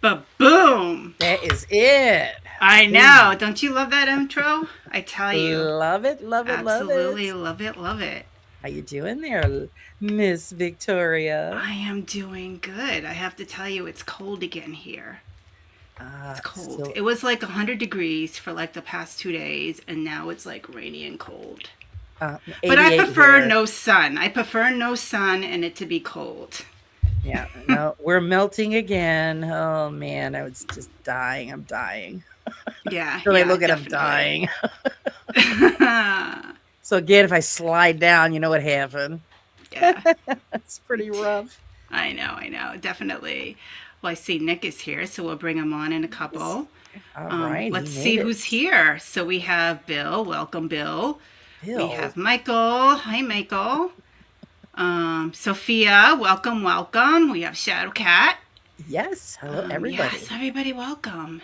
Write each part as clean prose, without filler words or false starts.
Ba-boom! That is it. I know. Boom. Don't you love that intro? I tell you. Love it, love it, love Absolutely it. love it, love it. How you doing there, Miss Victoria? I am doing good. I have to tell you, it's cold again here. It's cold. Still, It was like 100 degrees for like the past 2 days, and now it's like rainy and cold. But I 88 prefer here. no sun. I prefer no sun and it to be cold. Yeah, no, we're melting again. Oh man, I was just dying. I'm dying. Yeah, Really yeah, look at I'm definitely. dying. So again, if I slide down, you know what happened. Yeah, It's pretty rough. I know, definitely. Well, I see Nick is here, so we'll bring him on in a Yes. couple. All right, he Let's made see it. who's here. So we have Bill. Welcome, Bill. We Bill. have Michael. Hi, Michael. Sophia. Welcome, welcome. We have Shadow Cat. Yes. Hello, Yes, everybody. everybody, welcome.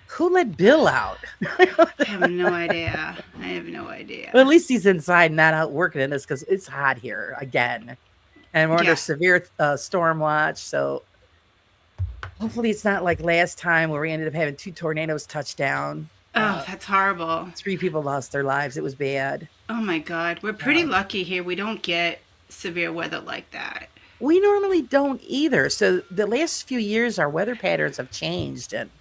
Who let Bill out? I have no idea. I have no Well, at idea. least he's inside, not out working in this because it's hot here again. And we're under Yeah. severe storm watch. So hopefully it's not like last time where we ended up having 2 tornadoes touch down. Oh, that's horrible. 3 people lost their lives. It was bad. Oh my God. We're pretty Uh, lucky here. We don't get severe weather like that. we normally don't either. So the last few years, our weather patterns have changed. And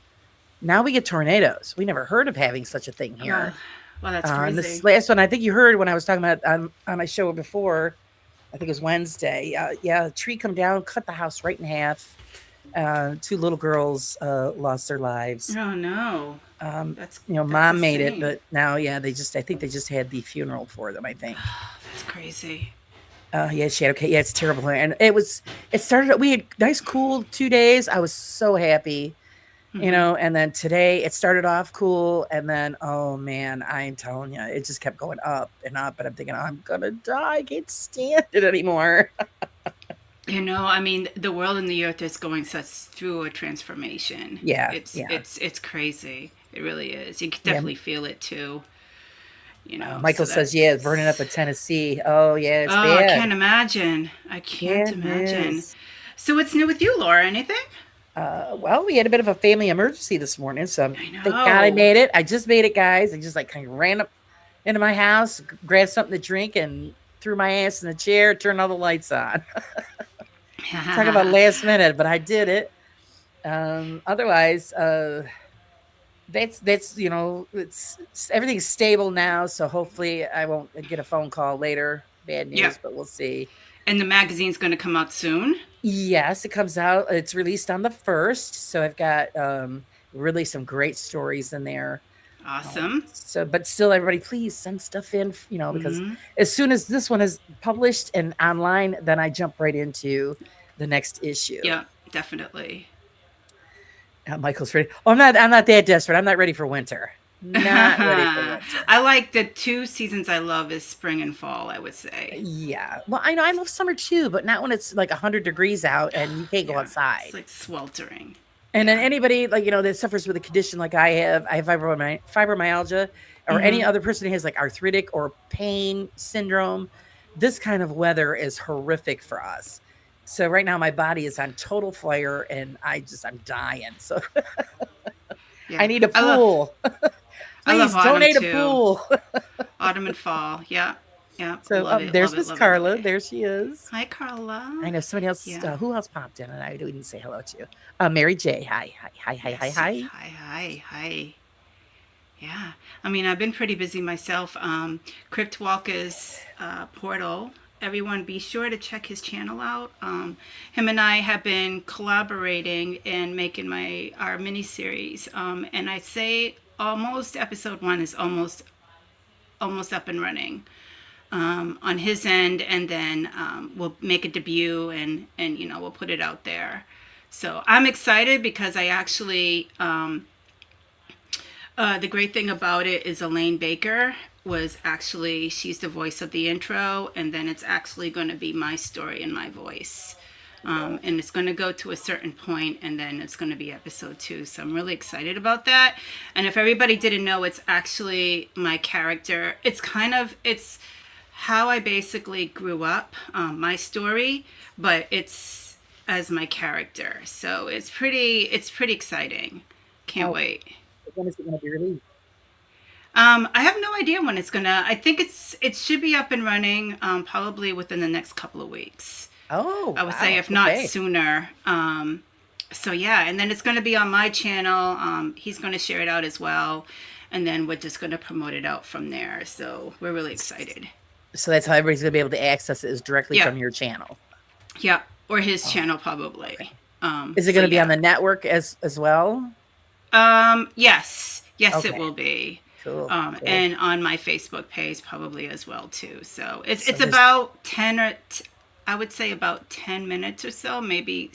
now we get tornadoes. We never heard of having such a thing Well, here. well, that's And this crazy. last one, I think you heard when I was talking about on my show before, I think it was Wednesday. Yeah, a tree come down, cut the house right in half. 2 little girls lost their lives. Oh no. Um, That's that's mom made it, insane. but now, yeah, I think they just had the funeral for them. I think. That's crazy. Yeah, she had okay. Yeah, it's terrible, and it started. We had nice, cool 2 days. I was so happy, Hmm. and then today it started off cool, and then oh man, I'm telling you, it just kept going up and up, and I'm thinking I'm gonna die. I can't stand it anymore. I mean, the world and the earth is going such through a transformation. Yeah, It's yeah, it's it's crazy. It really is. You can yeah. definitely feel it too. Michael So says, yeah, it's burning up that's. in Tennessee. Oh yeah, it's Oh, I bad. can't imagine. I can't Yeah, it imagine. is. So what's new with you, Laura? Anything? Well, we had a bit of a family emergency this morning, so I thank God I know. made it. I just made it, guys. I just like kind of ran up into my house, grabbed something to drink, and threw my ass in the chair, turned all the lights on. Talk about last minute, but I did it. Otherwise, that's it's everything's stable now, so hopefully I won't get a phone call later. Bad Yeah. news, but we'll see. And the magazine's going to come out soon. Yes, it comes out. It's released on the 1st, so I've got really some great stories in there. Awesome. But still, everybody, please send stuff in. Because Hmm. as soon as this one is published and online, then I jump right into the next issue. Yeah, definitely. Michael's ready. Oh, I'm not that desperate. I'm not ready for winter. Not ready for winter. I like the two seasons I love is spring and fall, I would say. Yeah. Well, I know I love summer too, but not when it's like 100 degrees out and you can't go Yeah. It's outside. like sweltering. And then Yeah. anybody like that suffers with a condition like I have fibromyalgia, or any Hmm. other person who has like arthritic or pain syndrome. This kind of weather is horrific for us. So right now my body is on total fire and I'm dying. So I Yeah. need a I love pool. I love Please autumn donate a too. pool. Autumn and fall. Yeah. Yeah. So Love it. there's Love it. Miss Love it. Love Carla. it. There she is. Hi, Carla. I know somebody else. Yeah. Who else popped in and I didn't say hello to? Mary J. Hi, hi, hi, hi, hi, Yes. Yes. hi. Hi. Hi. Hi. Yeah. I mean, I've been pretty busy myself. Cryptwalker's portal. Everyone, be sure to check his channel out. Him and I have been collaborating and making our mini series. And I say almost episode 1 is almost up and running on his end, and then we'll make a debut and we'll put it out there. So I'm excited because I actually the great thing about it is Elaine Baker she's the voice of the intro, and then it's actually going to be my story and my voice. And it's going to go to a certain point, and then it's going to be episode 2. So I'm really excited about that. And if everybody didn't know, it's actually my character. It's how I basically grew up, my story, but as my character. So it's pretty exciting. Can't wait. When is it going to be released? I have no idea when it's gonna. I think it should be up and running probably within the next couple of weeks. Oh, I would say if not sooner. So yeah, and then it's going to be on my channel. He's going to share it out as well, and then we're just going to promote it out from there. So we're really excited. So that's how everybody's going to be able to access it, is directly from your channel. Yeah, or his channel probably. Okay. Is it going to be on the network as well? Yes, it will be. Cool. And on my Facebook page probably as well too. So it's about 10 I would say about 10 minutes or so, maybe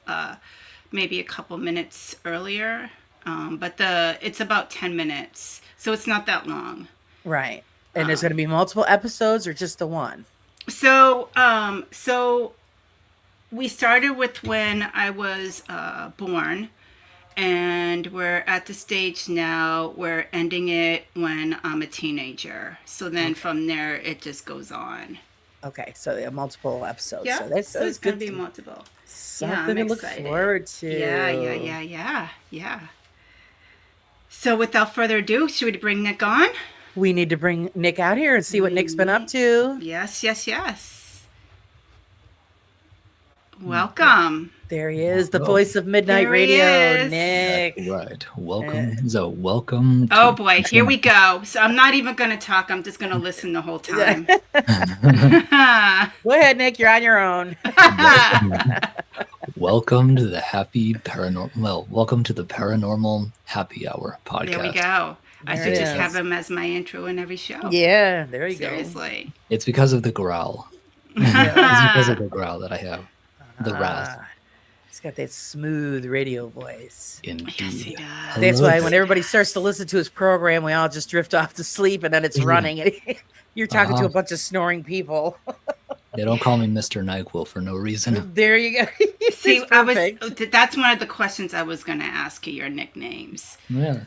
a couple minutes earlier. But it's about 10 minutes, so it's not that long. Right. And there's going to be multiple episodes or just the one? So we started with when I was born. And we're at the stage now, we're ending it when I'm a teenager. So then from there, it just goes on. Okay, so multiple episodes. Yeah, so it's going to be multiple. Something to look forward to. Yeah. So without further ado, should we bring Nick on? We need to bring Nick out here and see what Nick's been up to. Yes. Welcome. There he is, the voice of Midnight Radio, Nick. Right. Welcome. So welcome. Oh boy, here we go. So I'm not even going to talk. I'm just going to listen the whole time. Go ahead, Nick. You're on your own. Welcome to the welcome to the Paranormal Happy Hour podcast. There we go. I should just have him as my intro in every show. Yeah, there you go. Seriously. It's because of the growl. It's because of the growl that I have. The rasp. He's got that smooth radio voice. Indeed. Yes, he does. That's why when everybody starts to listen to his program, we all just drift off to sleep, and then it's running. And you're talking to a bunch of snoring people. They don't call me Mr. NyQuil for no reason. There you go. See, that's one of the questions I was going to ask you, your nicknames. Yeah.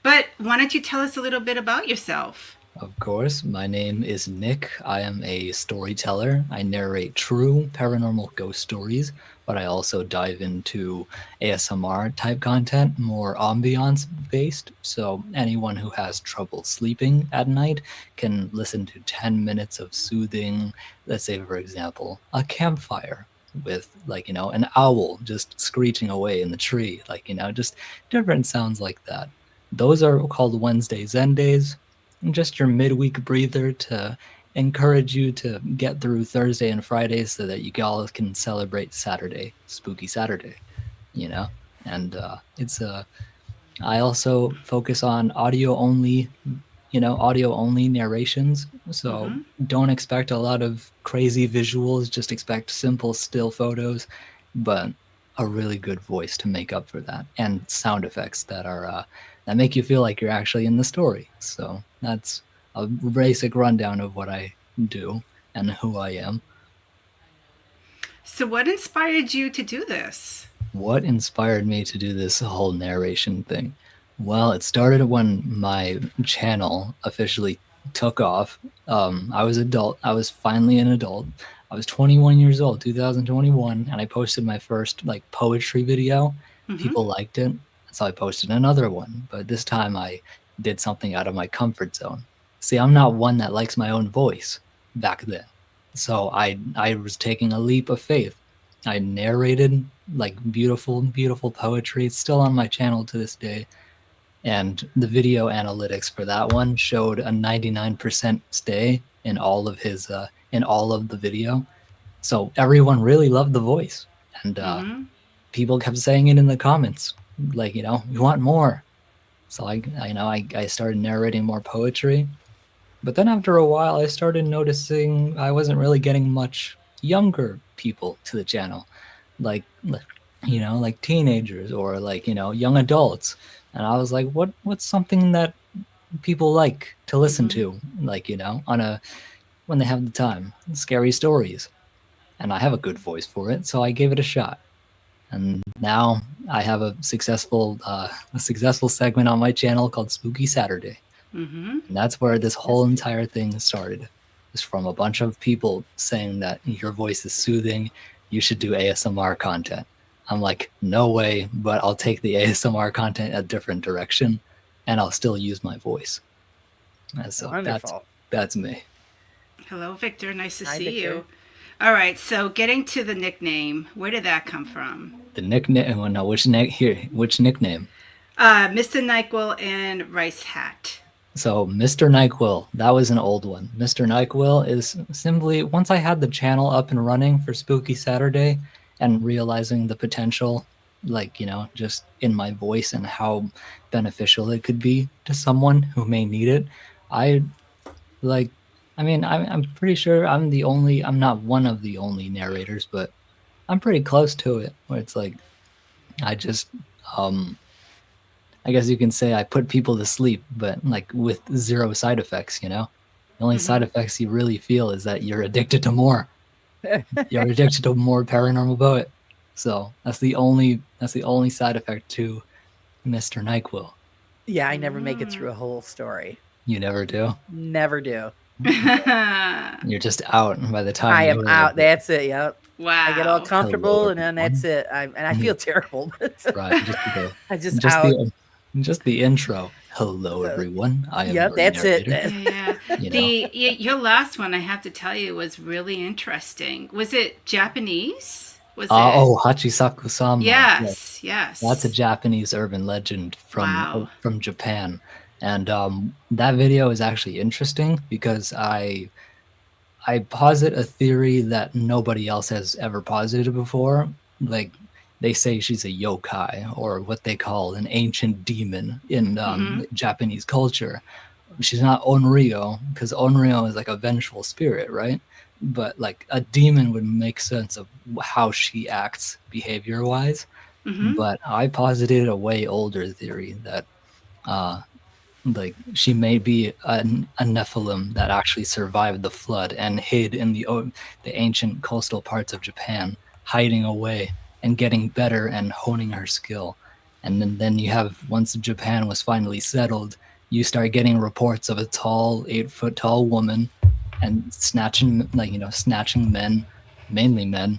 But why don't you tell us a little bit about yourself? Of course. My name is Nick. I am a storyteller. I narrate true paranormal ghost stories, but I also dive into ASMR type content, more ambiance based. So anyone who has trouble sleeping at night can listen to 10 minutes of soothing, let's say, for example, a campfire with an owl just screeching away in the tree, just different sounds like that. Those are called Wednesday Zen days. Just your midweek breather to encourage you to get through Thursday and Friday so that you all can celebrate Saturday, Spooky Saturday, and I also focus on audio only narrations. So don't expect a lot of crazy visuals, just expect simple still photos, but a really good voice to make up for that, and sound effects that are that make you feel like you're actually in the story. So that's a basic rundown of what I do and who I am. So what inspired you to do this? What inspired me to do this whole narration thing? Well, it started when my channel officially took off. I was adult. I was finally an adult. I was 21 years old, 2021, and I posted my first poetry video. People liked it. So I posted another one, but this time I did something out of my comfort zone. See, I'm not one that likes my own voice back then. So I was taking a leap of faith. I narrated beautiful, beautiful poetry. It's still on my channel to this day. And the video analytics for that one showed a 99% stay in all of the video. So everyone really loved the voice. And people kept saying it in the comments. We want more. So I started narrating more poetry, but then after a while I started noticing I wasn't really getting much younger people to the channel, like teenagers or young adults. And I was like, what's something that people like to listen to, when they have the time? Scary stories. And I have a good voice for it, so I gave it a shot. And now I have a successful segment on my channel called Spooky Saturday. And that's where this whole entire thing started. It's from a bunch of people saying that your voice is soothing you should do ASMR content. I'm like, no way, but I'll take the ASMR content a different direction, and I'll still use my voice. And so Wonderful. that's me. Hello, Victor. Nice to Hi, see Victor. you. All right, so getting to the nickname, where did that come from? The nickname. Well, no, which nickname? Mr. NyQuil and Rice Hat. So Mr. NyQuil, that was an old one. Mr. NyQuil is simply, once I had the channel up and running for Spooky Saturday and realizing the potential, like, just in my voice and how beneficial it could be to someone who may need it, I'm pretty sure I'm not one of the only narrators, but I'm pretty close to it, where it's like, I just, I guess you can say I put people to sleep, but like with zero side effects, The only side effects you really feel is that you're addicted to more. You're addicted to more Paranormal Poet. So that's the only side effect to Mr. NyQuil. Yeah, I never make it through a whole story. You never do? Never do. You're just out by the time I am out. That's it. Yep. Wow. I get all comfortable, Hello, and then that's it. I feel terrible. Right. I just out. Just the intro. Hello, everyone. I am. Yep, that's narrator. it. Yeah. Your last one, I have to tell you, was really interesting. Was it Japanese? Was it? Oh, Hachisaku-sama. Yes. That's a Japanese urban legend Wow. from Japan, and that video is actually interesting because I posit a theory that nobody else has ever posited before. Like, they say she's a yokai, or what they call an ancient demon in Japanese culture. She's not Onryo, because Onryo is like a vengeful spirit, right? But like a demon would make sense of how she acts behavior-wise. But I posited a way older theory that like she may be a Nephilim that actually survived the flood and hid in the ancient coastal parts of Japan, hiding away and getting better and honing her skill. And then you have, once Japan was finally settled, you start getting reports of a tall, 8-foot tall woman and snatching men, mainly men.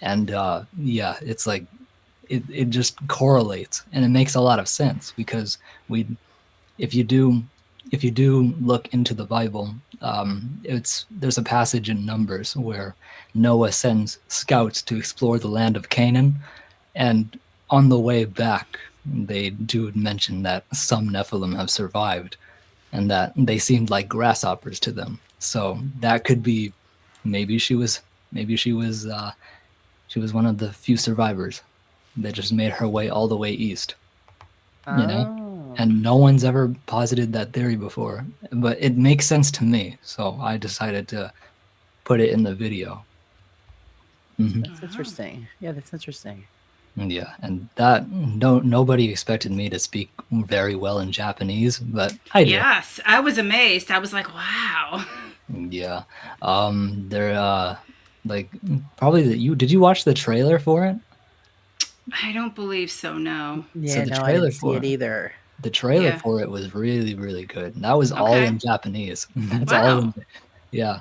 And it's like, it just correlates, and it makes a lot of sense because if you do look into the Bible, there's a passage in Numbers where Noah sends scouts to explore the land of Canaan, and on the way back, they do mention that some Nephilim have survived, and that they seemed like grasshoppers to them. So that could be, maybe she was one of the few survivors that just made her way all the way east. And no one's ever posited that theory before, but it makes sense to me, so I decided to put it in the video. That's interesting. Yeah, that's interesting. Yeah, and that nobody expected me to speak very well in Japanese, but I did. Yes, I was amazed. I was like, wow. Yeah, they're like, probably did you watch the trailer for it? I don't believe so. No. Yeah, So the no, I trailer didn't see it either. The trailer Yeah. for it was really, really good. That was all Okay. in Japanese. That's Wow. all. Yeah.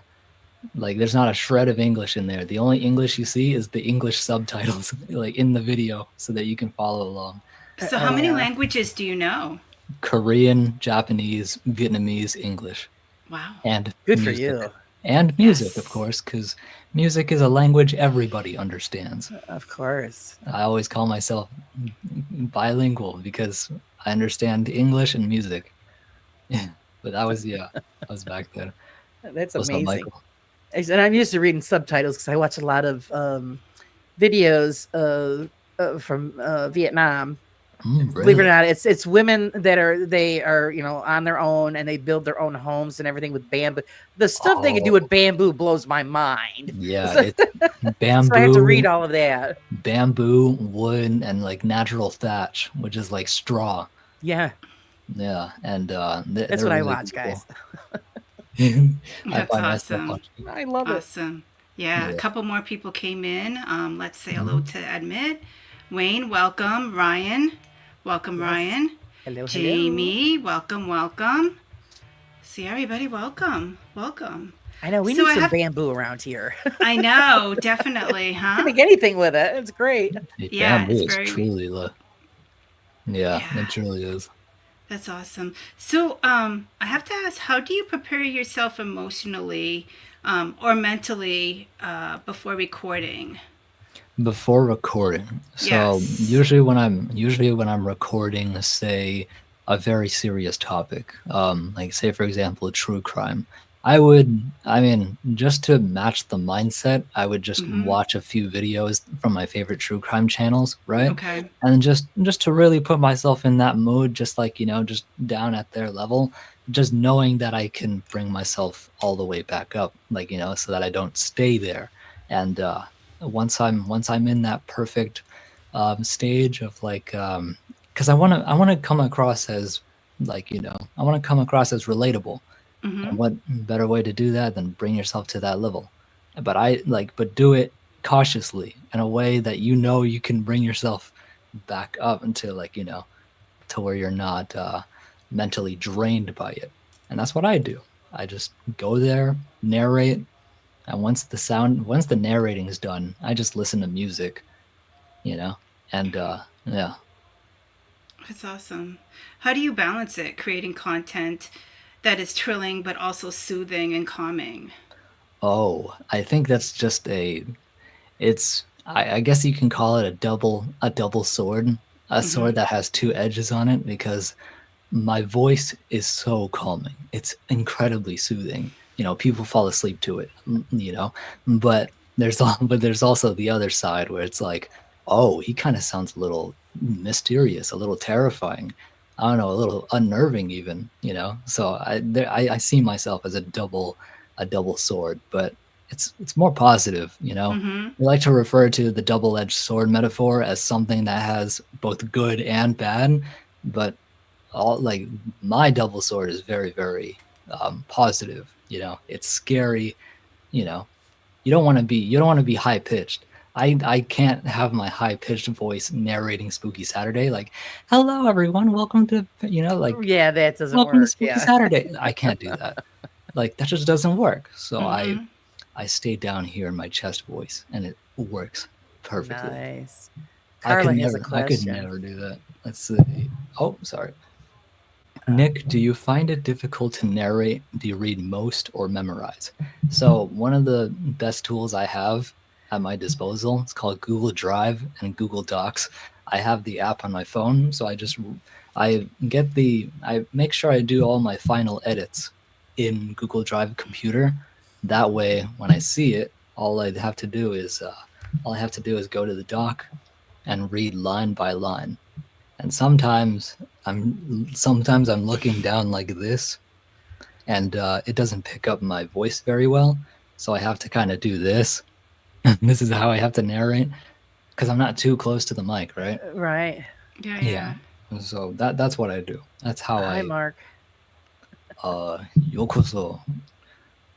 Like, there's not a shred of English in there. The only English you see is the English subtitles, like in the video, so that you can follow along. So how many languages do you know? Korean, Japanese, Vietnamese, English, Wow. and Good for music. you. And music, Yes. of course, because music is a language everybody understands. Of course. I always call myself bilingual because I understand English and music. But that was back then. That's What's up, amazing. Michael? And I'm used to reading subtitles because I watch a lot of videos from Vietnam. Really? Believe it or not, it's women that are on their own, and they build their own homes and everything with bamboo. The stuff they can do with bamboo blows my mind. Yeah, it's bamboo. So I have to read all of that. Bamboo, wood, and like natural thatch, which is like straw. Yeah, Yeah, and that's what I watch, guys. That's awesome. watching. I love it. Awesome. Yeah, Yeah. a couple more people came in. Let's say hello to Admit. Wayne, welcome. Ryan, welcome, Yes. Ryan. Hello, Jamie, welcome. See everybody, welcome. I know we So need I some have, bamboo around here. I know, definitely, Can huh? make anything with it. It's great. Yeah, it's Bamboo is very, truly yeah, it yeah, truly is. that's awesome. So, I have to ask, how do you prepare yourself emotionally, or mentally, before recording? Before recording. So Yes. usually when I'm recording, say, a very serious topic, like say for example true crime, I mean, just to match the mindset, I would just Mm-hmm. watch a few videos from my favorite true crime channels, right? Okay. And just to really put myself in that mood, just like, just down at their level, just knowing that I can bring myself all the way back up, like, so that I don't stay there. And once I'm in that perfect stage of like, because I want to come across as, like, I want to come across as relatable. Mm-hmm. And what better way to do that than bring yourself to that level? But do it cautiously in a way that you can bring yourself back up into, like, to where you're not mentally drained by it. And that's what I do. I just go there, narrate, and once the narrating is done, I just listen to music, you know, and yeah. That's awesome. How do you balance it, creating content that is thrilling but also soothing and calming? Oh, I think that's just I guess you can call it a double sword, a Mm-hmm. sword that has two edges on it, because my voice is so calming. It's incredibly soothing. People fall asleep to it, but there's also the other side where it's like, oh, he kind of sounds a little mysterious, a little terrifying. I don't know, a little unnerving even, So I see myself as a double sword, but it's more positive. Mm-hmm. We like to refer to the double-edged sword metaphor as something that has both good and bad, but all, like, my double sword is very, very positive. It's scary. you know you don't want to be high pitched. I can't have my high pitched voice narrating Spooky Saturday, like, hello everyone, welcome to, like, Yeah, that doesn't welcome to work. Spooky Yeah. Saturday. I can't do that. Like, that just doesn't work. So I Mm-hmm. I stay down here in my chest voice, and it works perfectly. Nice. I could Carla has a never I could question. never do that. Let's see. Oh, sorry. Nick, do you find it difficult to narrate? Do you read most or memorize? So one of the best tools I have at my disposal, it's called Google Drive and Google Docs. I have the app on my phone, so I make sure I do all my final edits in Google Drive computer. That way, when I see it, all I have to do is go to the doc and read line by line. And sometimes I'm looking down like this, and it doesn't pick up my voice very well, so I have to kind of do this. This is how I have to narrate, because I'm not too close to the mic, right? Right. Yeah, Yeah. yeah. So that's what I do. That's how Hi, I Mark. yokoso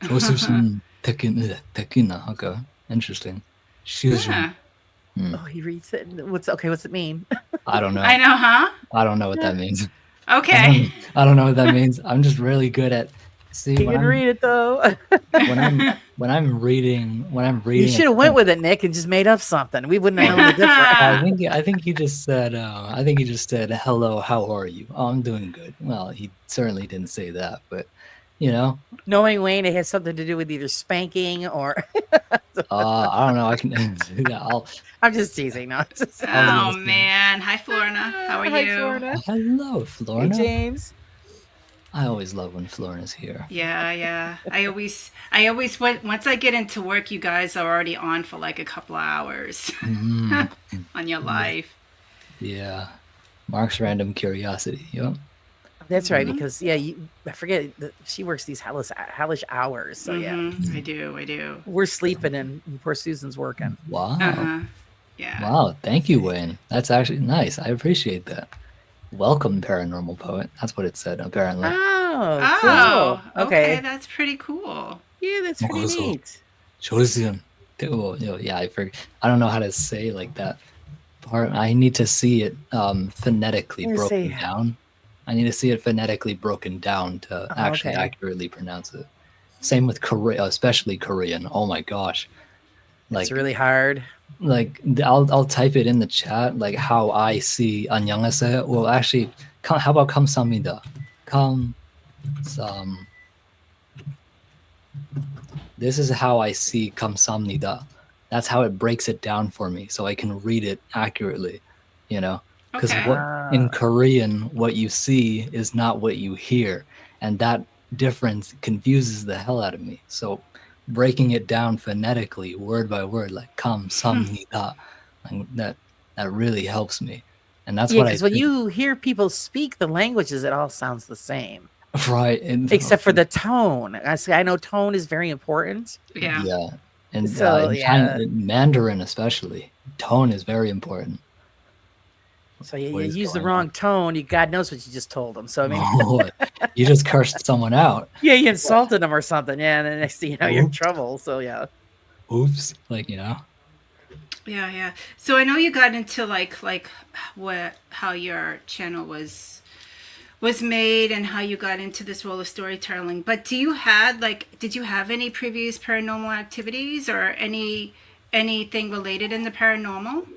Josephson Tekina. Okay, interesting. Shuzhen. Yeah. Oh, he reads it. What's it mean? I don't know. I know, huh? I don't know what that means. Okay. I don't know what that means. I'm just really good at see He can read it though. when I'm reading You should have went with it, Nick, and just made up something. We wouldn't have known the difference. I think he just said hello, how are you? Oh, I'm doing good. Well, he certainly didn't say that, but you know, Knowing Wayne, it has something to do with either spanking or. I don't know. I can do that. I'm just teasing. No, just... Oh man. Hi Florina. How are Hi, you? Florida. Hello, Hey, Florina. James. I always love when Florina's here. Yeah, yeah. Once I get into work, you guys are already on for like a couple of hours Mm, on your live. yeah. Mark's random curiosity. Yep. That's right, Mhm. because I forget that she works these hellish hours. So yeah, Mm-hmm. I do. we're sleeping and poor Susan's working. Wow. Uh-huh. Yeah. Wow. Thank you, Wayne. That's actually nice. I appreciate that. Welcome, Paranormal Poet. That's what it said, apparently. Oh, Oh, cool. okay. Okay. That's pretty cool. Yeah, that's pretty Also, neat. Chosen. Yeah, I don't know how to say like that part. I need to see it phonetically I'm gonna broken say- down. I need to see it phonetically broken down to actually okay. accurately pronounce it. Same with Korea, especially Korean. Oh my gosh. It's really hard. Like I'll type it in the chat, like how I see 안녕하세요. Well, actually, how about 감사합니다? 감삼. This is how I see 감사합니다. That's how it breaks it down for me, so I can read it accurately. You know, because Okay. what in Korean, what you see is not what you hear, and that difference confuses the hell out of me. So breaking it down phonetically, word by word, like 감사합니다, like that really helps me, and that's Yeah, what I because when think. you hear people speak the languages, it all sounds the same, Right, and except for the tone. I know tone is very important. Yeah. yeah, and So, in China, Mandarin especially, tone is very important. So you What is use the going wrong tone. God knows what you just told them. So I mean, Oh, you just cursed someone out. yeah, you insulted them or something. Yeah, and then next thing you know, you're in Oops. trouble. So yeah. Oops, like, you know. Yeah. So I know you got into like how your channel was made and how you got into this role of storytelling. But did you have any previous paranormal activities or anything related in the paranormal?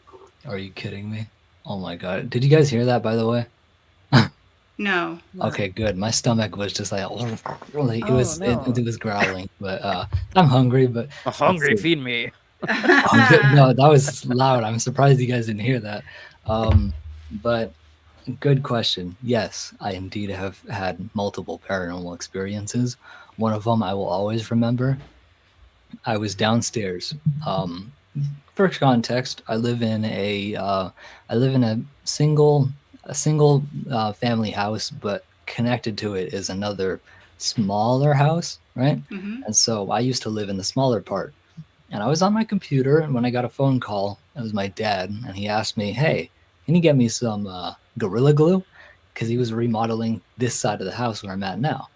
Are you kidding me? Oh my god. Did you guys hear that, by the way? No. Okay, good. My stomach was just like, it Oh, was no. it was growling, but I'm hungry, but I'm hungry, feed me. no, that was loud. I'm surprised you guys didn't hear that. But good question. Yes, I indeed have had multiple paranormal experiences. One of them I will always remember. I was downstairs. For context, I live in a single family house, but connected to it is another smaller house, right? Mm-hmm. And so I used to live in the smaller part. And I was on my computer, and when I got a phone call, it was my dad, and he asked me, "Hey, can you get me some Gorilla Glue?" Because he was remodeling this side of the house where I'm at now.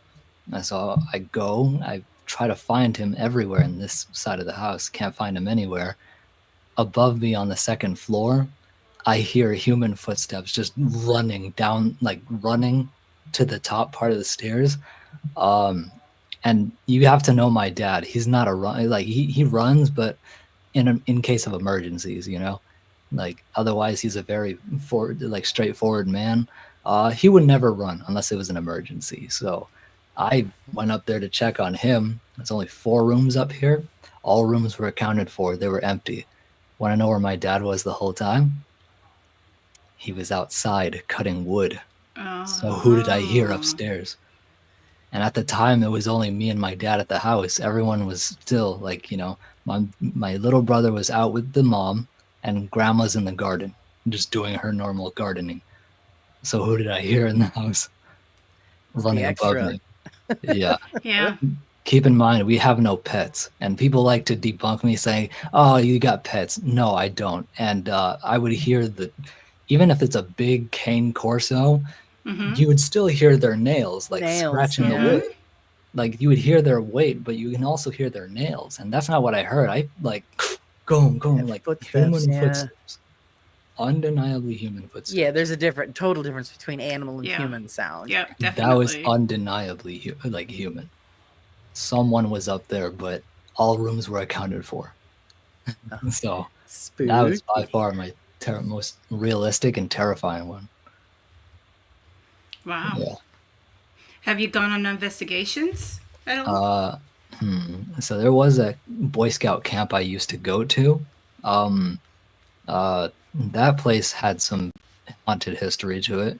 And so I try to find him everywhere in this side of the house, can't find him anywhere. Above me on the second floor, I hear human footsteps just running down, like running to the top part of the stairs. And you have to know my dad. He's not a run, like he runs, but in case of emergencies, you know, like otherwise he's a very straightforward man. He would never run unless it was an emergency. So I went up there to check on him. There's only 4 rooms up here. All rooms were accounted for. They were empty. Want to know where my dad was the whole time? He was outside cutting wood. Oh. So who did I hear upstairs? And at the time, it was only me and my dad at the house. Everyone was still like, you know, my little brother was out with the mom, and grandma's in the garden, just doing her normal gardening. So who did I hear in the house? Running above me. Yeah. Yeah. Keep in mind, we have no pets, and people like to debunk me saying, "Oh, you got pets." No, I don't. And I would hear even if it's a big cane corso, Mm-hmm. you would still hear their nails, like scratching the wood. Like you would hear their weight, but you can also hear their nails, and that's not what I heard. I like, go, like human footsteps, undeniably human footsteps. Yeah, there's a total difference between animal and human sound. Yeah, definitely. That was undeniably human. Someone was up there, but all rooms were accounted for. So Spooky. That was by far my most realistic and terrifying one. Wow. Yeah. Have you gone on investigations at all? So there was a Boy Scout camp I used to go to. That place had some haunted history to it.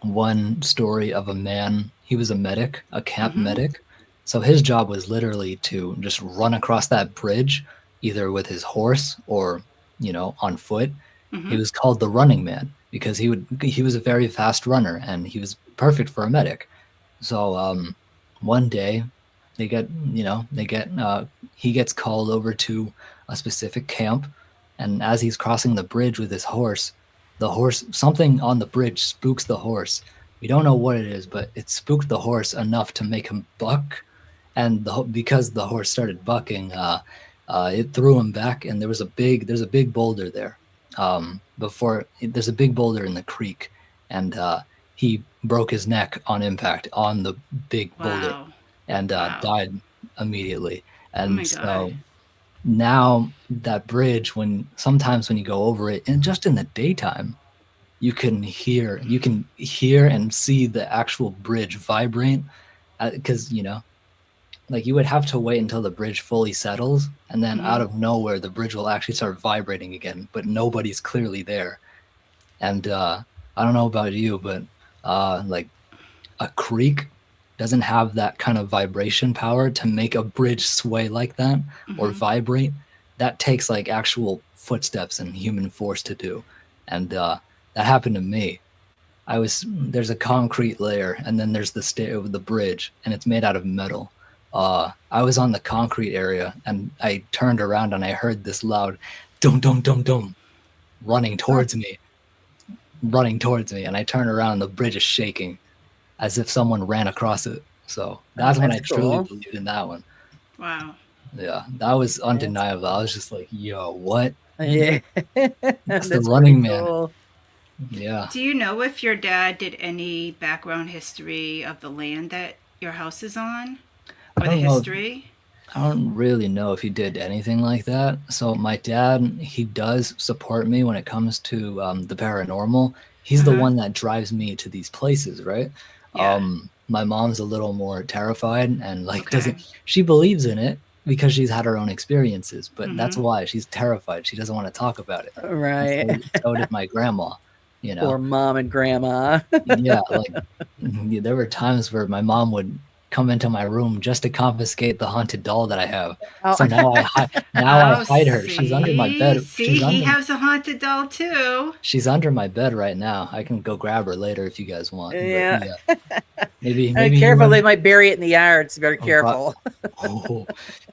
One story of a man, he was a medic, a camp medic. So his job was literally to just run across that bridge, either with his horse or, you know, on foot. He was called the Running Man because he was a very fast runner, and he was perfect for a medic. So one day he gets called over to a specific camp, and as he's crossing the bridge with his horse, something on the bridge spooks the horse. We don't know what it is, but it spooked the horse enough to make him buck, and because the horse started bucking, it threw him back, and there's a big boulder there. There's a big boulder in the creek, and he broke his neck on impact on the big boulder, and died immediately. Oh And my God. so now that bridge, sometimes when you go over it, and just in the daytime, you can hear and see the actual bridge vibrate, because like you would have to wait until the bridge fully settles, and then out of nowhere the bridge will actually start vibrating again, but nobody's clearly there. And I don't know about you, but like a creek doesn't have that kind of vibration power to make a bridge sway like that or vibrate. That takes like actual footsteps and human force to do. And that happened to me. There's a concrete layer, and then there's the bridge, and it's made out of metal. I was on the concrete area, and I turned around and I heard this loud dum dum dum dum running towards me, and I turn around and the bridge is shaking as if someone ran across it. So that's when I truly believed in that one. Wow. Yeah, that was undeniable. I was just like, yo, what? Yeah. That's the running man. Cool. Yeah. Do you know if your dad did any background history of the land that your house is on? Or the history? I don't really know if he did anything like that. So my dad, he does support me when it comes to the paranormal. He's the one that drives me to these places, right? Yeah. My mom's a little more terrified and like she believes in it because she's had her own experiences, but that's why she's terrified. She doesn't want to talk about it. Right. So did my grandma, Poor mom and grandma. Yeah, like there were times where my mom would come into my room just to confiscate the haunted doll that I have. Oh. So now I hide her. She's under my bed. He has a haunted doll too. She's under my bed right now. I can go grab her later if you guys want. Yeah. But maybe careful, they might bury it in the yard, so be careful.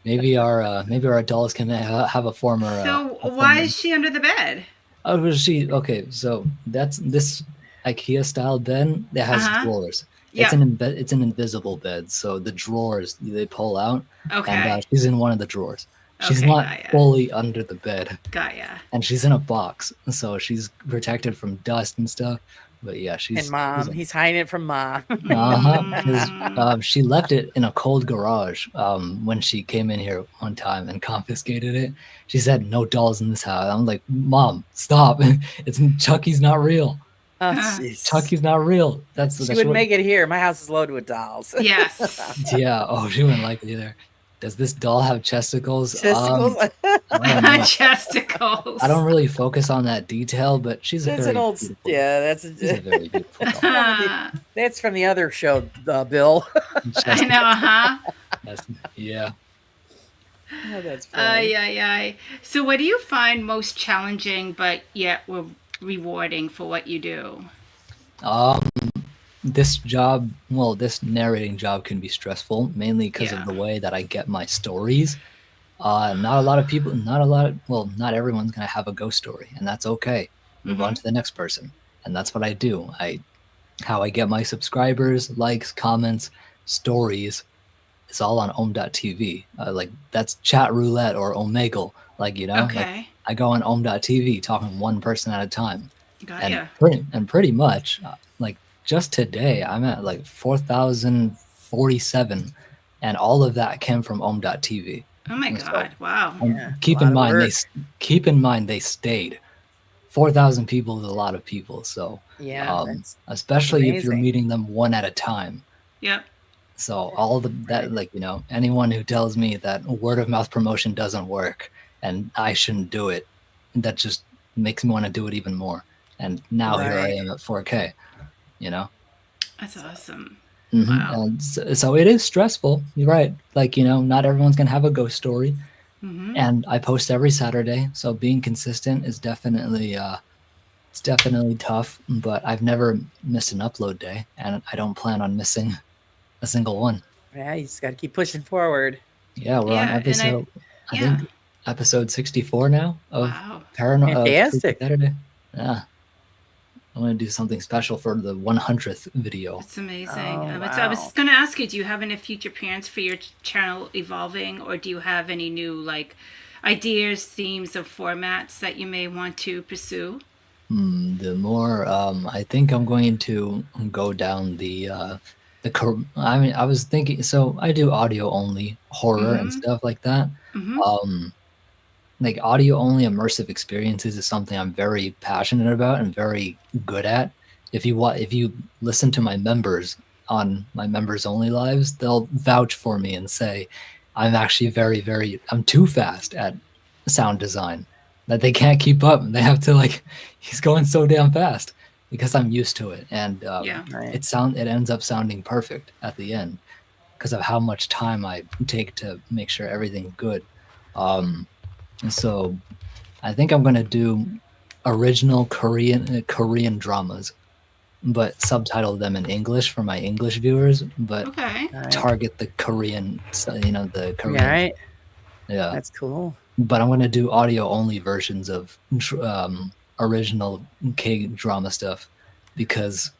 Maybe our dolls can have a former. So why is she under the bed? Oh, so that's this IKEA style bed that has drawers. Yeah. It's an invisible bed, so the drawers they pull out. Okay. And she's in one of the drawers. She's not fully under the bed. Got ya. And she's in a box, so she's protected from dust and stuff. But yeah, and mom, he's hiding it from mom. She left it in a cold garage when she came in here one time and confiscated it. She said, "No dolls in this house." I'm like, "Mom, stop! It's Chucky's not real. Chucky's not real." She wouldn't make it here. My house is loaded with dolls. Yes. Yeah. Oh, she wouldn't like it either. Does this doll have chesticles? Chesticles. I don't really focus on that detail, but she's a very beautiful doll. That's from the other show, Bill. I know, yeah. Oh, that's funny. So what do you find most challenging but yet rewarding for what you do? This narrating job can be stressful, mainly because of the way that I get my stories. Not everyone's going to have a ghost story, and that's okay. Move on to the next person. And that's what I do. How I get my subscribers, likes, comments, stories, it's all on om.tv. Like that's chat roulette or Omegle. Okay. Like, I go on om.tv talking one person at a time. Got And pretty much, like just today, I'm at like 4,047, and all of that came from om.tv. Oh my God! Wow. Keep in mind they stayed. 4,000 people is a lot of people. So especially if you're meeting them one at a time. Yep. So anyone who tells me that word of mouth promotion doesn't work and I shouldn't do it, that just makes me want to do it even more. And now here I am at 4K. That's awesome. Wow. And so it is stressful. You're right. Like, not everyone's going to have a ghost story. And I post every Saturday. So being consistent is definitely, tough, but I've never missed an upload day, and I don't plan on missing a single one. Yeah. You just got to keep pushing forward. Yeah. We're on episode, I think episode 64 now of Paranormal Fantastic. Yeah. I want to do something special for the 100th video. That's amazing. I was going to ask you, do you have any future plans for your channel evolving, or do you have any new ideas, themes, or formats that you may want to pursue? The more, I think I'm going to go down the I mean, I was thinking, so I do audio only horror and Mm-hmm. stuff like that. Mm-hmm. Like audio only immersive experiences is something I'm very passionate about and very good at. If you listen to my members on my members only lives, they'll vouch for me and say I'm actually I'm too fast at sound design, that they can't keep up. They have to like he's going so damn fast because I'm used to it, and Yeah. Right. it ends up sounding perfect at the end because of how much time I take to make sure everything's good. And so I think I'm gonna do original Korean dramas, but subtitle them in English for my English viewers, but Okay. All right. target the Korean, the Yeah, Korean. right. Yeah, That's cool. but I'm gonna do audio only versions of original K drama stuff because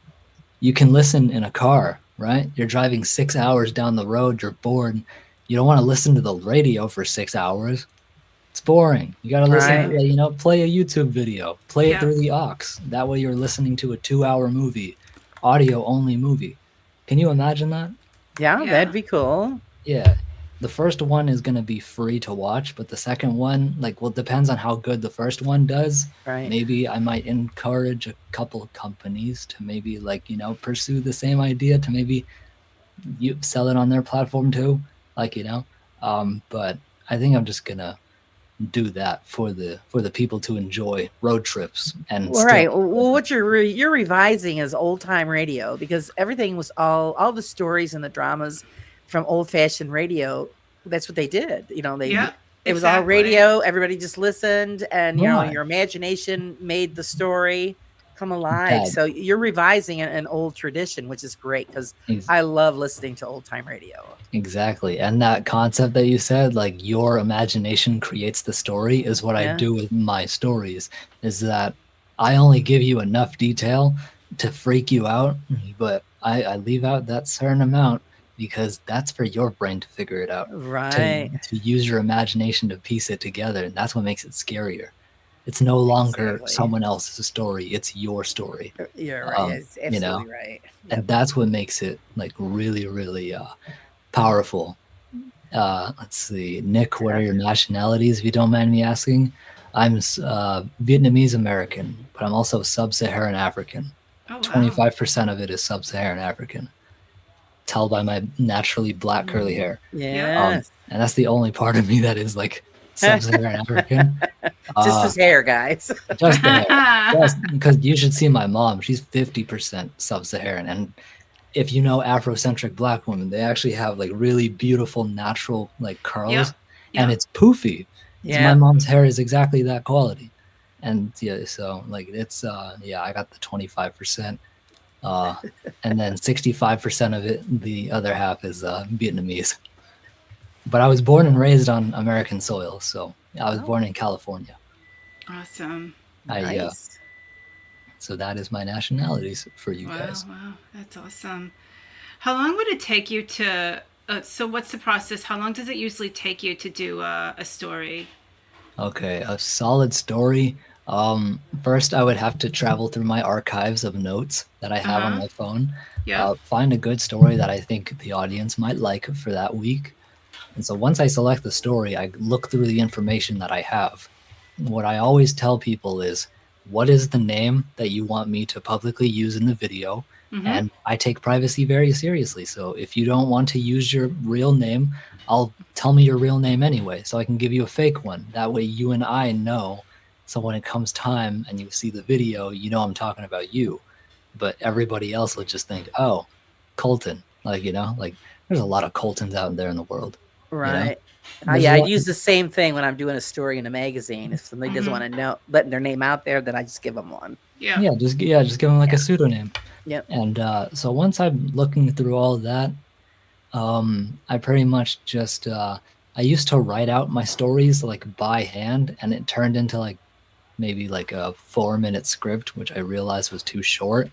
you can listen in a car, right? You're driving 6 hours down the road, you're bored. You don't want to listen to the radio for 6 hours. It's boring. You got to listen Right. to, play a YouTube video, play it Yeah. through the aux. That way you're listening to a 2 hour movie, audio only movie. Can you imagine that? Yeah, Yeah. that'd be cool. Yeah. The first one is going to be free to watch, but the second one, it depends on how good the first one does. Right. Maybe I might encourage a couple of companies to maybe pursue the same idea to maybe you sell it on their platform too. But I think I'm just going to do that for the people to enjoy road trips and Well, right. Well, what you're revising is old time radio, because everything was all the stories and the dramas from old fashioned radio. That's what they did. Yeah. It was all Exactly. radio. Everybody just listened, and Right. your imagination made the story come alive. That- So you're revising an old tradition, which is great, because Ex- I love listening to old time radio. Exactly. And that concept that you said, like your imagination creates the story, is what I Yeah. do with my stories, is that I only give you enough detail to freak you out, but I leave out that certain amount because that's for your brain to figure it out, Right. to use your imagination to piece it together. And that's what makes it scarier. It's no longer Exactly. someone else's story. It's your story. You're right. It's absolutely right. And that's what makes it really, really powerful. Let's see, Nick, what are your nationalities, if you don't mind me asking? I'm Vietnamese American, but I'm also sub-Saharan African. Oh, wow. 25% of it is sub-Saharan African. Tell by my naturally black curly hair. Yes. And that's the only part of me that is like sub-Saharan African. Just his hair, guys. Just the hair. Just because you should see my mom. She's 50% sub-Saharan, and if you know Afrocentric black women, they actually have like really beautiful natural like curls, Yep. and it's poofy. Yeah. My mom's hair is exactly that quality, and yeah, so like it's I got the 25%, and then 65% of it, the other half is Vietnamese. But I was born and raised on American soil, so I was born in California. Awesome. Nice. So that is my nationalities for you guys. Wow, that's awesome. How long would it take you to? So, what's the process? How long does it usually take you to do a story? Okay, a solid story. First, I would have to travel through my archives of notes that I have on my phone. Yeah. Find a good story that I think the audience might like for that week. And so once I select the story, I look through the information that I have. What I always tell people is, what is the name that you want me to publicly use in the video? Mhm. And I take privacy very seriously. So if you don't want to use your real name, I'll tell me your real name anyway, so I can give you a fake one. That way you and I know. So when it comes time and you see the video, you know I'm talking about you. But everybody else will just think, oh, Colton. Like there's a lot of Coltons out there in the world. Right. There's Yeah, a I'd lot- use the same thing when I'm doing a story in a magazine. If somebody doesn't want to know, letting their name out there, then I just give them one. Yeah. Yeah, just give them like a pseudonym. Yep. And so once I'm looking through all of that, I pretty much just I used to write out my stories like by hand, and it turned into like maybe like a 4-minute script, which I realized was too short.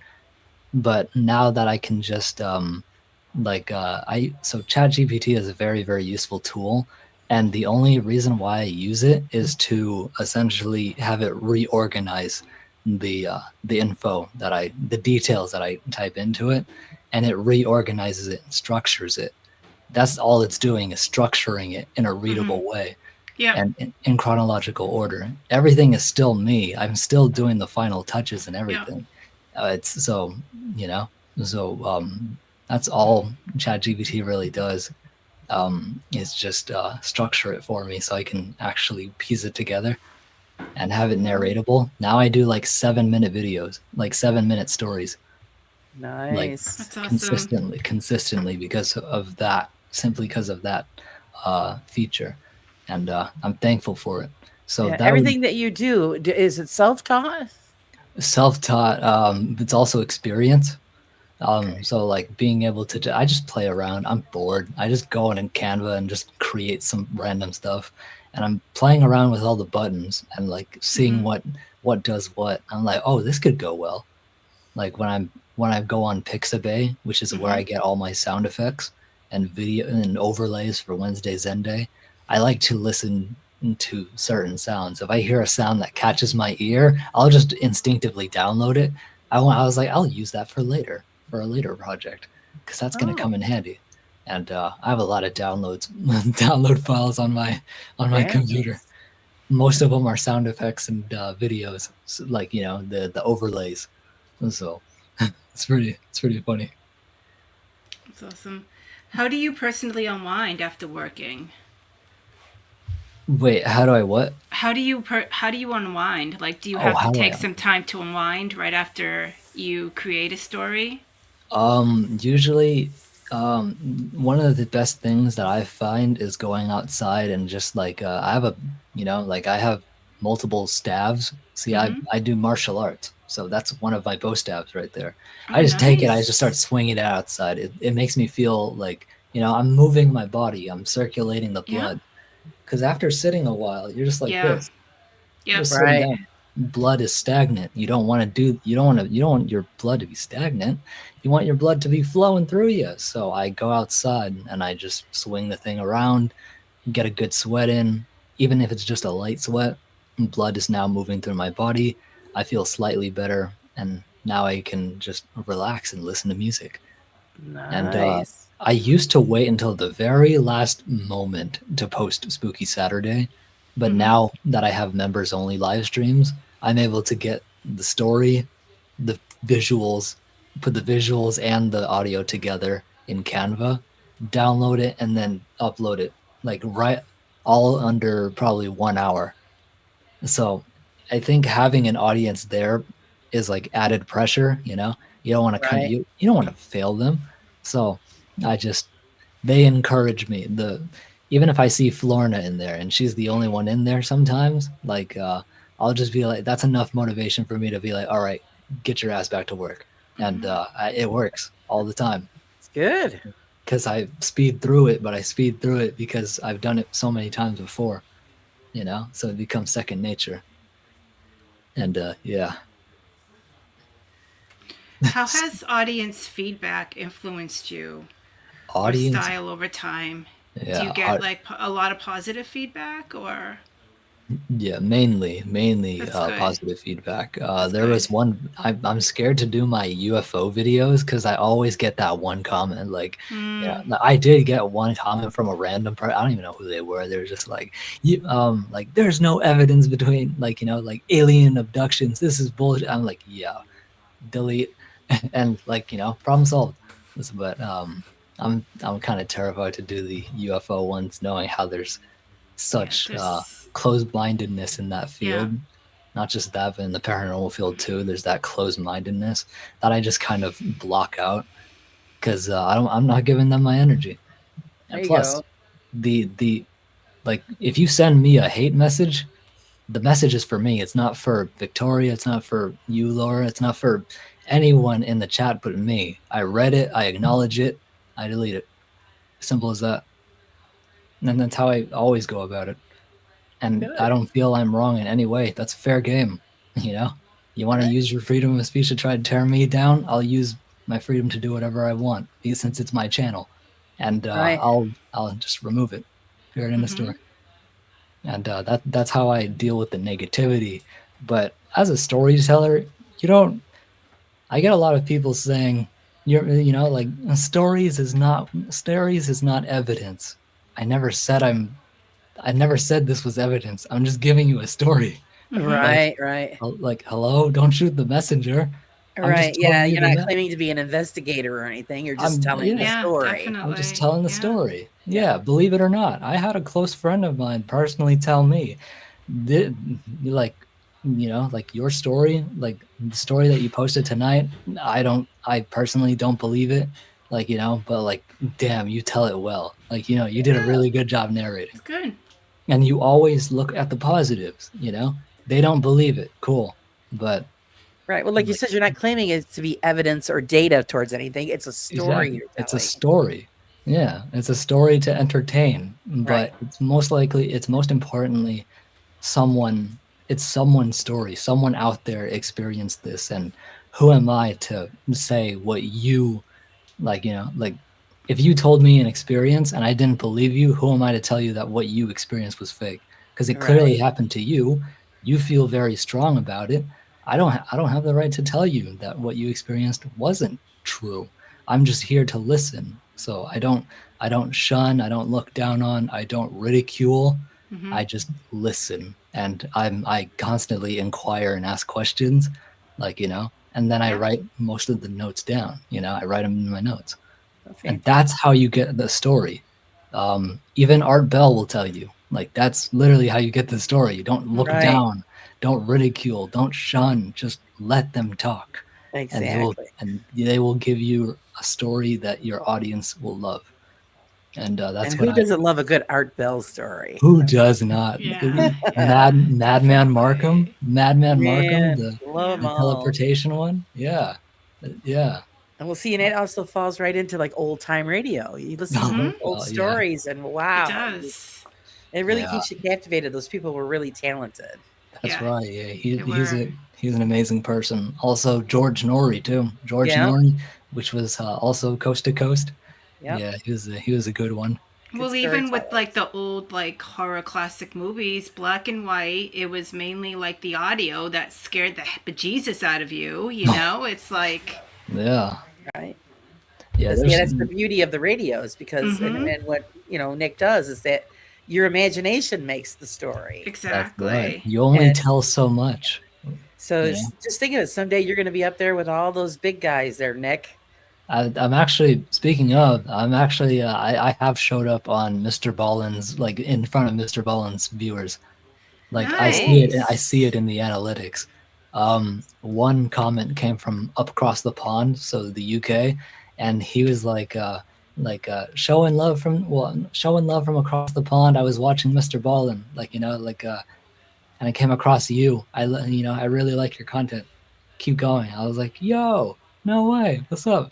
But now that I can just so ChatGPT is a very, very useful tool. And the only reason why I use it is to essentially have it reorganize the info the details that I type into it, and it reorganizes it and structures it. That's all it's doing, is structuring it in a readable way. Yeah. And in chronological order. Everything is still me. I'm still doing the final touches and everything. It's so, you know, so that's all ChatGPT really does, is just structure it for me so I can actually piece it together and have it narratable. Now I do like 7-minute videos, like 7-minute stories, like Nice. That's awesome. consistently because of that, simply because of that feature. And I'm thankful for it. So Yeah, that everything that you do, is it self-taught? self-taught, it's also experience. Okay. So like being able to, I just play around. I'm bored. I just go in Canva and just create some random stuff, and I'm playing around with all the buttons and like seeing what does what. I'm like, oh, this could go well. Like when I go on Pixabay, which is where I get all my sound effects and video and overlays for Wednesday Zen Day, I like to listen to certain sounds. If I hear a sound that catches my ear, I'll just instinctively download it. I was like, I'll use that for a later project, because that's going to Oh, come in handy. And I have a lot of download files on my computer. nice. Most of them are sound effects and videos, so, like the overlays. So it's pretty funny. That's awesome. How do you personally unwind after working? Wait, how do I what? How do you unwind? Like, do you Oh, have to how do take I? some time to unwind right after you create a story? Usually, one of the best things that I find is going outside and just like I have like I have multiple staves. See, I do martial arts, so that's one of my bow staves right there. Oh, I just take it, I just start nice. swinging it outside. It makes me feel like I'm moving my body, I'm circulating the Yeah. blood. Because after sitting a while, you're just like Yeah. this. Yep. Just sit Right. down. Blood is stagnant. You don't want your blood to be stagnant. You want your blood to be flowing through you. So I go outside and I just swing the thing around, get a good sweat in. Even if it's just a light sweat, blood is now moving through my body. I feel slightly better, and now I can just relax and listen to music. And Nice. I used to wait until the very last moment to post Spooky Saturday, but now that I have members only live streams, I'm able to get the story, the visuals, put the visuals and the audio together in Canva, download it, and then upload it, like right all under probably 1 hour. So I think having an audience there is like added pressure. You don't want to Right. you don't want to fail them. So I just they encourage me. Even if I see Florna in there and she's the only one in there sometimes, like I'll just be like, that's enough motivation for me to be like, all right, get your ass back to work. And it works all the time, It's good. because I speed through it, but I speed through it because I've done it so many times before, so it becomes second nature. And yeah. How has audience feedback influenced you or Audience, style over time? Do you yeah, get like a lot of positive feedback or yeah, mainly that's good. positive feedback. That's There good. was one. I'm scared to do my UFO videos because I always get that one comment. Like, I did get one comment from a random person. I don't even know who they were. They were just like, like there's no evidence between like alien abductions. This is bullshit. I'm like, yeah, delete, and like problem solved. But I'm kind of terrified to do the UFO ones, knowing how there's Yeah, such there's closed-mindedness in that yeah. field. Not just that, but in the paranormal field too. There's that closed-mindedness that I just kind of block out because I'm not giving them my energy. There And you plus, go. the like if you send me a hate message, the message is for me. It's not for Victoria. It's not for you, Laura. It's not for anyone in the chat but me. I read it. I acknowledge it. I delete it. Simple as that. And that's how I always go about it. And I Good. don't feel I'm wrong in any way. That's fair game. You know, you want to Right. use your freedom of speech to try to tear me down. I'll use my freedom to do whatever I want, since it's my channel, and Right. I'll just remove it, period in the story. And that's how I deal with the negativity. But as a storyteller, you don't. I get a lot of people saying, like stories is not evidence. I never said this was evidence. I'm just giving you a story. Mm-hmm. Like, Right. hello, don't shoot the messenger. I'm Right. just Yeah. telling you You're the not claiming to be an investigator or anything. You're just telling the yeah. Yeah, story. I'm just definitely. telling the Yeah. story. Yeah. Yeah, believe it or not, I had a close friend of mine personally tell me, like, like your story, like the story that you posted tonight. I personally don't believe it. Like, but like, damn, you tell it well. Like, you did a really good job narrating. It's good. And you always look at the positives. They don't believe it. Cool, but Right. Well, like you like, said, you're not claiming it to be evidence or data towards anything. It's a story exactly, you're it's a telling. story. Yeah, it's a story to entertain, Right. but it's most importantly someone it's someone's story. Someone out there experienced this, and who am I to say what you like if you told me an experience and I didn't believe you, who am I to tell you that what you experienced was fake? Because it clearly Right. happened to you. You feel very strong about it. I don't have the right to tell you that what you experienced wasn't true. I'm just here to listen. So I don't shun, I don't look down on, I don't ridicule. Mm-hmm. I just listen, and I constantly inquire and ask questions, and then I Yeah. write most of the notes down. I write them in my notes, That's and fantastic. that's how you get the story. Even Art Bell will tell you, like, that's literally how you get the story. You don't look Right. down, don't ridicule, don't shun, just let them talk, and Exactly. they will give you a story that your audience will love. And And that's what who I doesn't love a good Art Bell story? who does not? Yeah. Yeah. Madman Markham, Man, the love them the all. teleportation one. Yeah, yeah. And we'll see, and it also falls right into like old time radio. You listen to Mm-hmm. those old Oh, yeah, stories, and It wow, does. it really yeah. keeps you captivated. Those people were really talented. That's Yeah. right. Yeah, They were. he's an amazing person. Also, George Norrie too. George Yeah, Norrie, which was also Coast to Coast. yep. Yeah, he was a good one. Good Well, even with like storytellers. the old like horror classic movies, black and white, it was mainly like the audio that scared the bejesus out of you. It's like, Yeah, Right. yeah. Yeah, There's that's the beauty of the radios because mm-hmm, and what Nick does is that your imagination makes the story. that's right. exactly. You only And tell so much. so You know. just think of it. Someday you're going to be up there with all those big guys there, Nick. I'm actually speaking of. I'm actually. I have showed up on Mr. Ballin's, like in front of Mr. Ballin's viewers. Like I see Oh, it. I see it Nice. in the analytics. One comment came from up across the pond, so the UK, and he was showing love from across the pond. I was watching Mr. Ballin, and I came across you. I really like your content. Keep going. I was like, yo, no way. What's up?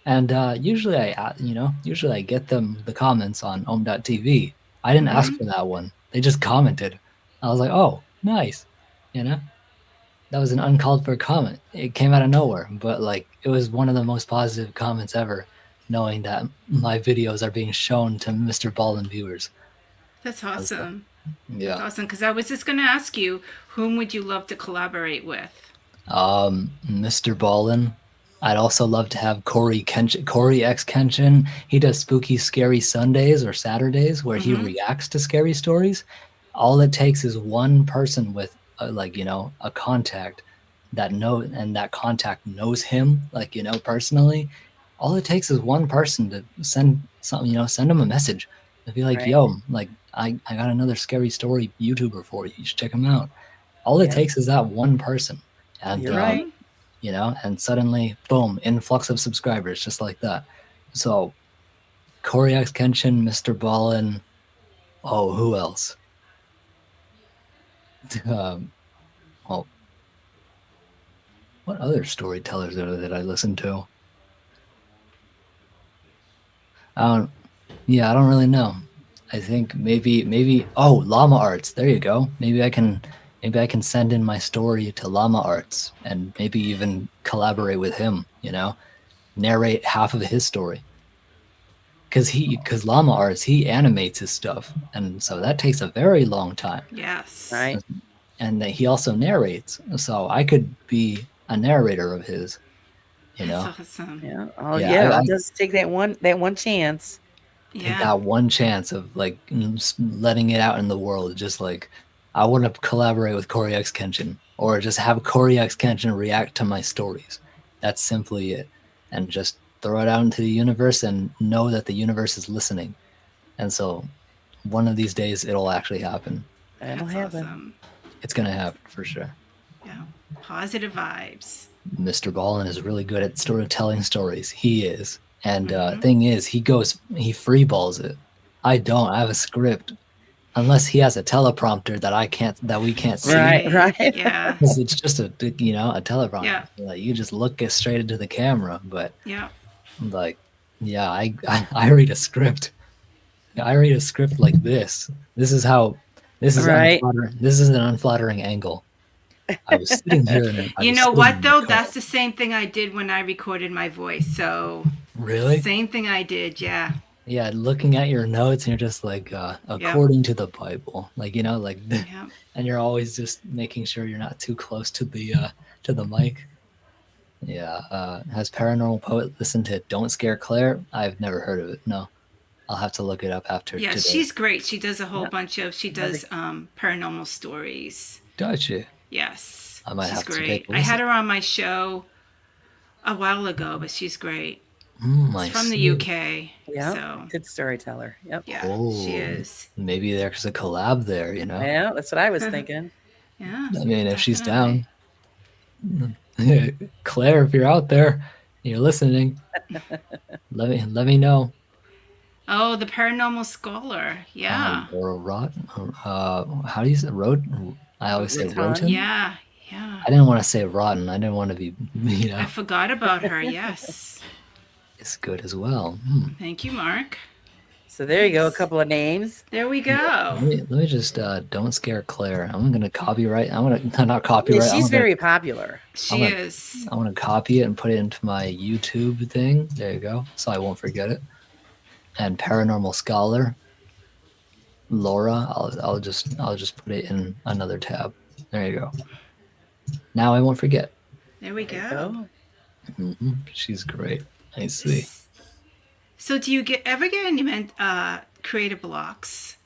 And usually I get the comments on Om.tv. I didn't ask Mm-hmm. for that one. They just commented. I was like, oh, nice. You know, that was an uncalled for comment. It came out of nowhere, but like it was one of the most positive comments ever, knowing that my videos are being shown to Mr. Ballin viewers. That's I was awesome. That's Yeah. awesome. Because I was just going to ask you, whom would you love to collaborate with? Mr. Ballin. I'd also love to have Corey X Kenshin. He does spooky, scary Sundays or Saturdays where he Mm-hmm. reacts to scary stories. All it takes is one person with a contact and that contact knows him, personally. All it takes is one person to send him a message and be like, right. yo, like I got another scary story YouTuber for you. You should check him out. All it Yeah, takes is that one person. And you're right. Mm-hmm. and suddenly, boom, influx of subscribers, just like that. So, Corey X Kenshin, Mr. Ballin. Oh, who else? Um, well, what other storytellers are there that I listen to? I don't. Yeah, I don't really know. I think maybe. Oh, Llama Arts. There you go. Maybe I can send in my story to Llama Arts and maybe even collaborate with him. Narrate half of his story. Because Llama Arts, he animates his stuff, and so that takes a very long time. Yes. Right. and that he also narrates. So I could be a narrator of his, you That's know? awesome. Yeah. Oh Yeah, yeah. I'll just take that one chance. take Yeah. that one chance of like letting it out in the world. Just like, I want to collaborate with Corey X Kenshin, or just have Corey X Kenshin react to my stories. That's simply it. And just throw it out into the universe and know that the universe is listening. And so one of these days it'll actually happen. That'll That's happen. awesome. It's going to happen for sure. Yeah. Positive vibes. Mr. Ballin is really good at storytelling stories. He is. And thing is, he freeballs it. I don't. I have a script. Unless he has a teleprompter that we can't see. Right. Yeah. Because it's just a teleprompter. Yeah. Like, you just look straight into the camera. But Yeah. like, yeah, I read a script. I read a script like this. This is Right. This is an unflattering angle. I was sitting here and You know what though? That's the same thing I did when I recorded my voice. So really same thing I did. Yeah. yeah, looking at your notes and you're just like according to the Bible, like, you know, like Yeah. and you're always just making sure you're not too close to the mic. Yeah. Has Paranormal Poet listened to Don't Scare Claire? I've never heard of it. No, I'll have to look it up after Yeah, today. she's great. She does a whole bunch of paranormal stories. Does she? Yes. I might she's have to great. take a I had listen. her on my show a while ago, but she's great. I She's from see. the UK. Yeah. So Good storyteller. Yep. yeah, Oh, she is. Maybe there's a collab there, you know? Yeah, that's what I was thinking. Yeah. I mean, if she's definitely. down. Claire, if you're out there, you're listening, let me know. Oh, the paranormal scholar. Yeah. Or rot. How do you say road? I always say Rotan? rotten. Yeah. Yeah. I didn't want to say rotten. I didn't want to be, I forgot about her. Yes. It's good as well. Thank you, Mark. So there you go, a couple of names. There we go. Let me just Don't Scare Claire. I'm gonna copyright. I'm gonna not copyright. Yeah, she's I'm gonna, very popular. She is. I'm gonna copy it and put it into my YouTube thing. There you go. So I won't forget it. And Paranormal Scholar, Laura. I'll just put it in another tab. There you go. Now I won't forget. There we go. She's great. I see. So do you ever get any creative blocks?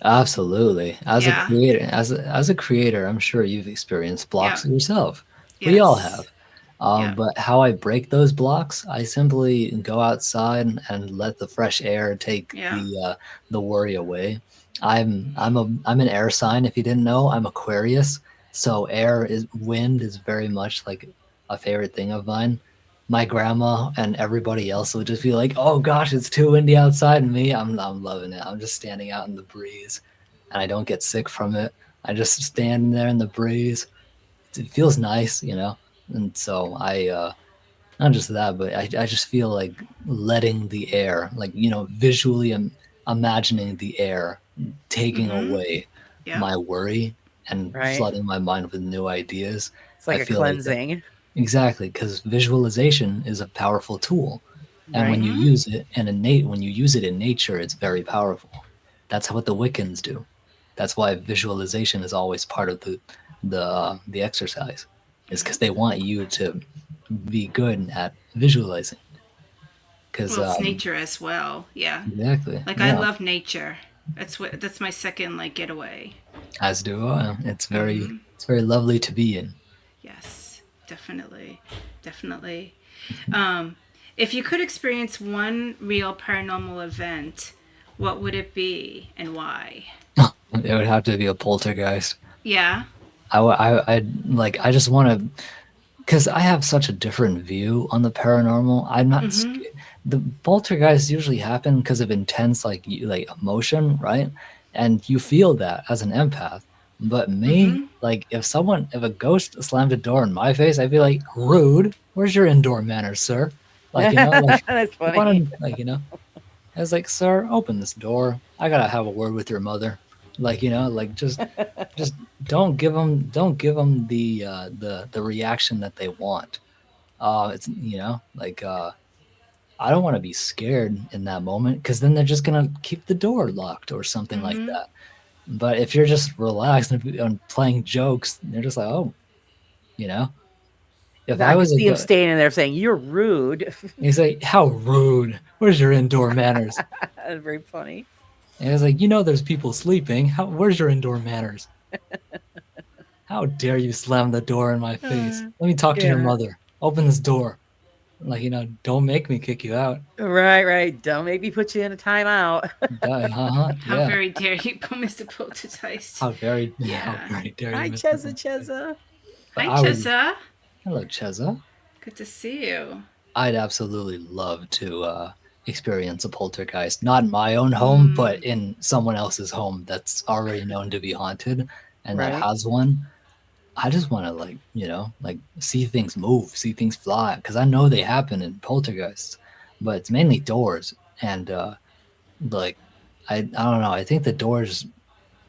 Absolutely. As Yeah. a creator, I'm sure you've experienced blocks yourself. We all have. But how I break those blocks, I simply go outside and let the fresh air take the worry away. I'm an air sign. If you didn't know, I'm Aquarius. So wind is very much like a favorite thing of mine. My grandma and everybody else would just be like, "Oh gosh, it's too windy outside," and me, I'm loving it. I'm just standing out in the breeze, and I don't get sick from it. I just stand there in the breeze. It feels nice, you know. And so I, not just that, but I just feel like letting the air, like, you know, visually imagining the air taking away my worry and flooding my mind with new ideas. It's like a cleansing. Exactly, because visualization is a powerful tool, and when you use it in nature, it's very powerful. That's what the Wiccans do. That's why visualization is always part of the exercise, is because they want you to be good at visualizing. Because it's nature as well. Yeah. Exactly. Like I love nature. That's my second getaway. As do I. It's very lovely to be in. Yes. Definitely. If you could experience one real paranormal event, what would it be and why? It would have to be a poltergeist. Yeah. I just want to, because I have such a different view on the paranormal. I'm not. The poltergeists usually happen because of intense like emotion, right? And you feel that as an empath. But me, like if a ghost slammed a door in my face, I'd be like, rude. Where's your indoor manners, sir? Like, you know, like, that's funny. Like, you know, I was like, sir, open this door. I gotta have a word with your mother. Like, you know, like just don't give them the reaction that they want. It's, you know, like I don't want to be scared in that moment, because then they're just gonna keep the door locked or something like that. But if you're just relaxed and playing jokes, they're just like, oh, you know. If I I could was a see him go- standing there saying, "You're rude." he's like, how rude. Where's your indoor manners? That's very funny. And he's like, there's people sleeping. Where's your indoor manners? How dare you slam the door in my face? Let me talk to your Yeah. mother. Open this door. Like, don't make me kick you out. Right. Don't make me put you in a timeout. How Yeah. very dare you, Mr. Poltergeist. How very Yeah. dare Hi, you, Mr. Cheza, Poltergeist. Cheza. But Hi, I would, Chessa. hello, Cheza. Good to see you. I'd absolutely love to experience a poltergeist, not in my own home, but in someone else's home that's already known to be haunted and that Right. has one. I just want to see things move, see things fly, because I know they happen in poltergeists, but it's mainly doors. And like, I don't know. I think the doors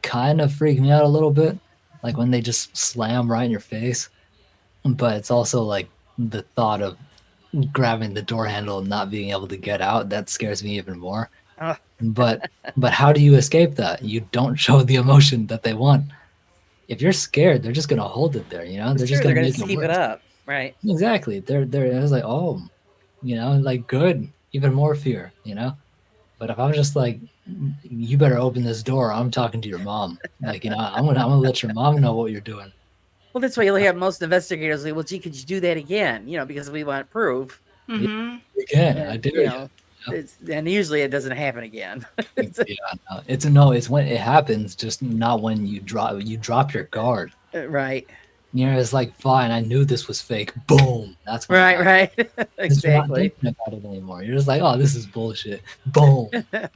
kind of freak me out a little bit, like when they just slam right in your face. But it's also like the thought of grabbing the door handle and not being able to get out, that scares me even more. Ugh. But how do you escape that? You don't show the emotion that they want. If you're scared, they're just gonna hold it there, They're just They're gonna gonna make it keep it worse. up. Right. Exactly. They're it was like, oh, like good, even more fear, But if I'm just like, you better open this door, I'm talking to your mom. Like, I'm gonna let your mom know what you're doing. Well, that's why you'll have most investigators like, well, gee, could you do that again? Because we want proof. Mm-hmm. Again, I dare you. And usually it doesn't happen again. It's when it happens, just not when you drop your guard. Right. It's like, fine, I knew this was fake. Boom. That's when Right. Exactly. You're not thinking about it anymore. You're just like, oh, this is bullshit. Boom.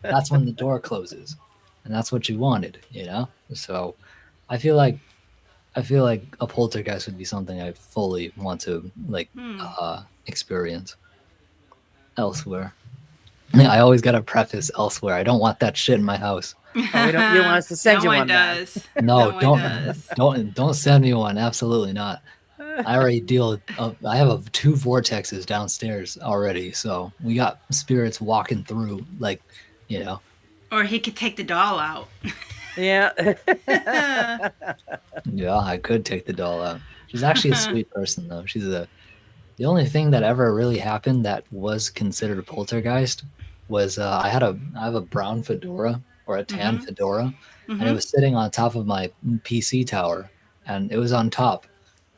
That's when the door closes, and that's what you wanted, So, I feel like a poltergeist would be something I fully want to experience elsewhere. I always got to preface elsewhere. I don't want that shit in my house. Oh, you don't want us to send no you one one. Does. No, one don't does. don't send me one. Absolutely not. I already deal. I have 2 vortexes downstairs already, so we got spirits walking through, Or he could take the doll out. Yeah. Yeah, I could take the doll out. She's actually a sweet person, though. The only thing that ever really happened that was considered a poltergeist was I have a brown fedora or a tan fedora, and it was sitting on top of my PC tower, and it was on top.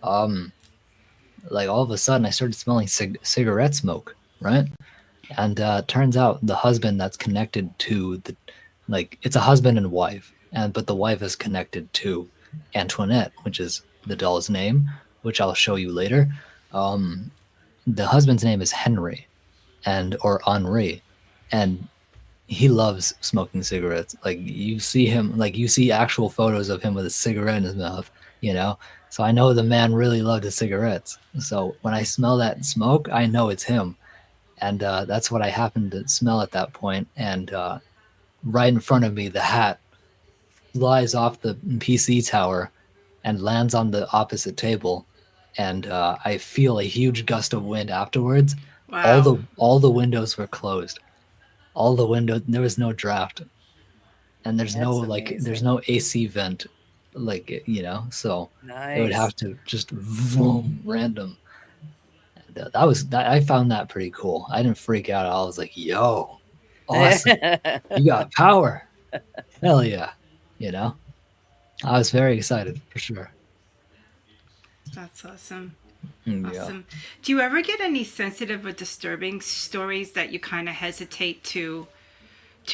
Like all of a sudden, I started smelling cigarette smoke, right? And turns out the husband that's connected to it's a husband and wife, but the wife is connected to Antoinette, which is the doll's name, which I'll show you later. The husband's name is Henry, or Henri, and he loves smoking cigarettes. Like you see him, you see actual photos of him with a cigarette in his mouth, So I know the man really loved his cigarettes. So when I smell that smoke, I know it's him, and that's what I happened to smell at that point. And right in front of me, the hat flies off the PC tower and lands on the opposite table, and I feel a huge gust of wind afterwards. Wow. All the windows were closed. All the windows, there was no draft, and there's there's no AC vent, so Nice. it would have to just boom random. And I found that pretty cool. I didn't freak out. I was like, yo, awesome. You got power. Hell yeah. I was very excited for sure. That's awesome. Yeah. Awesome. Do you ever get any sensitive or disturbing stories that you kind of hesitate to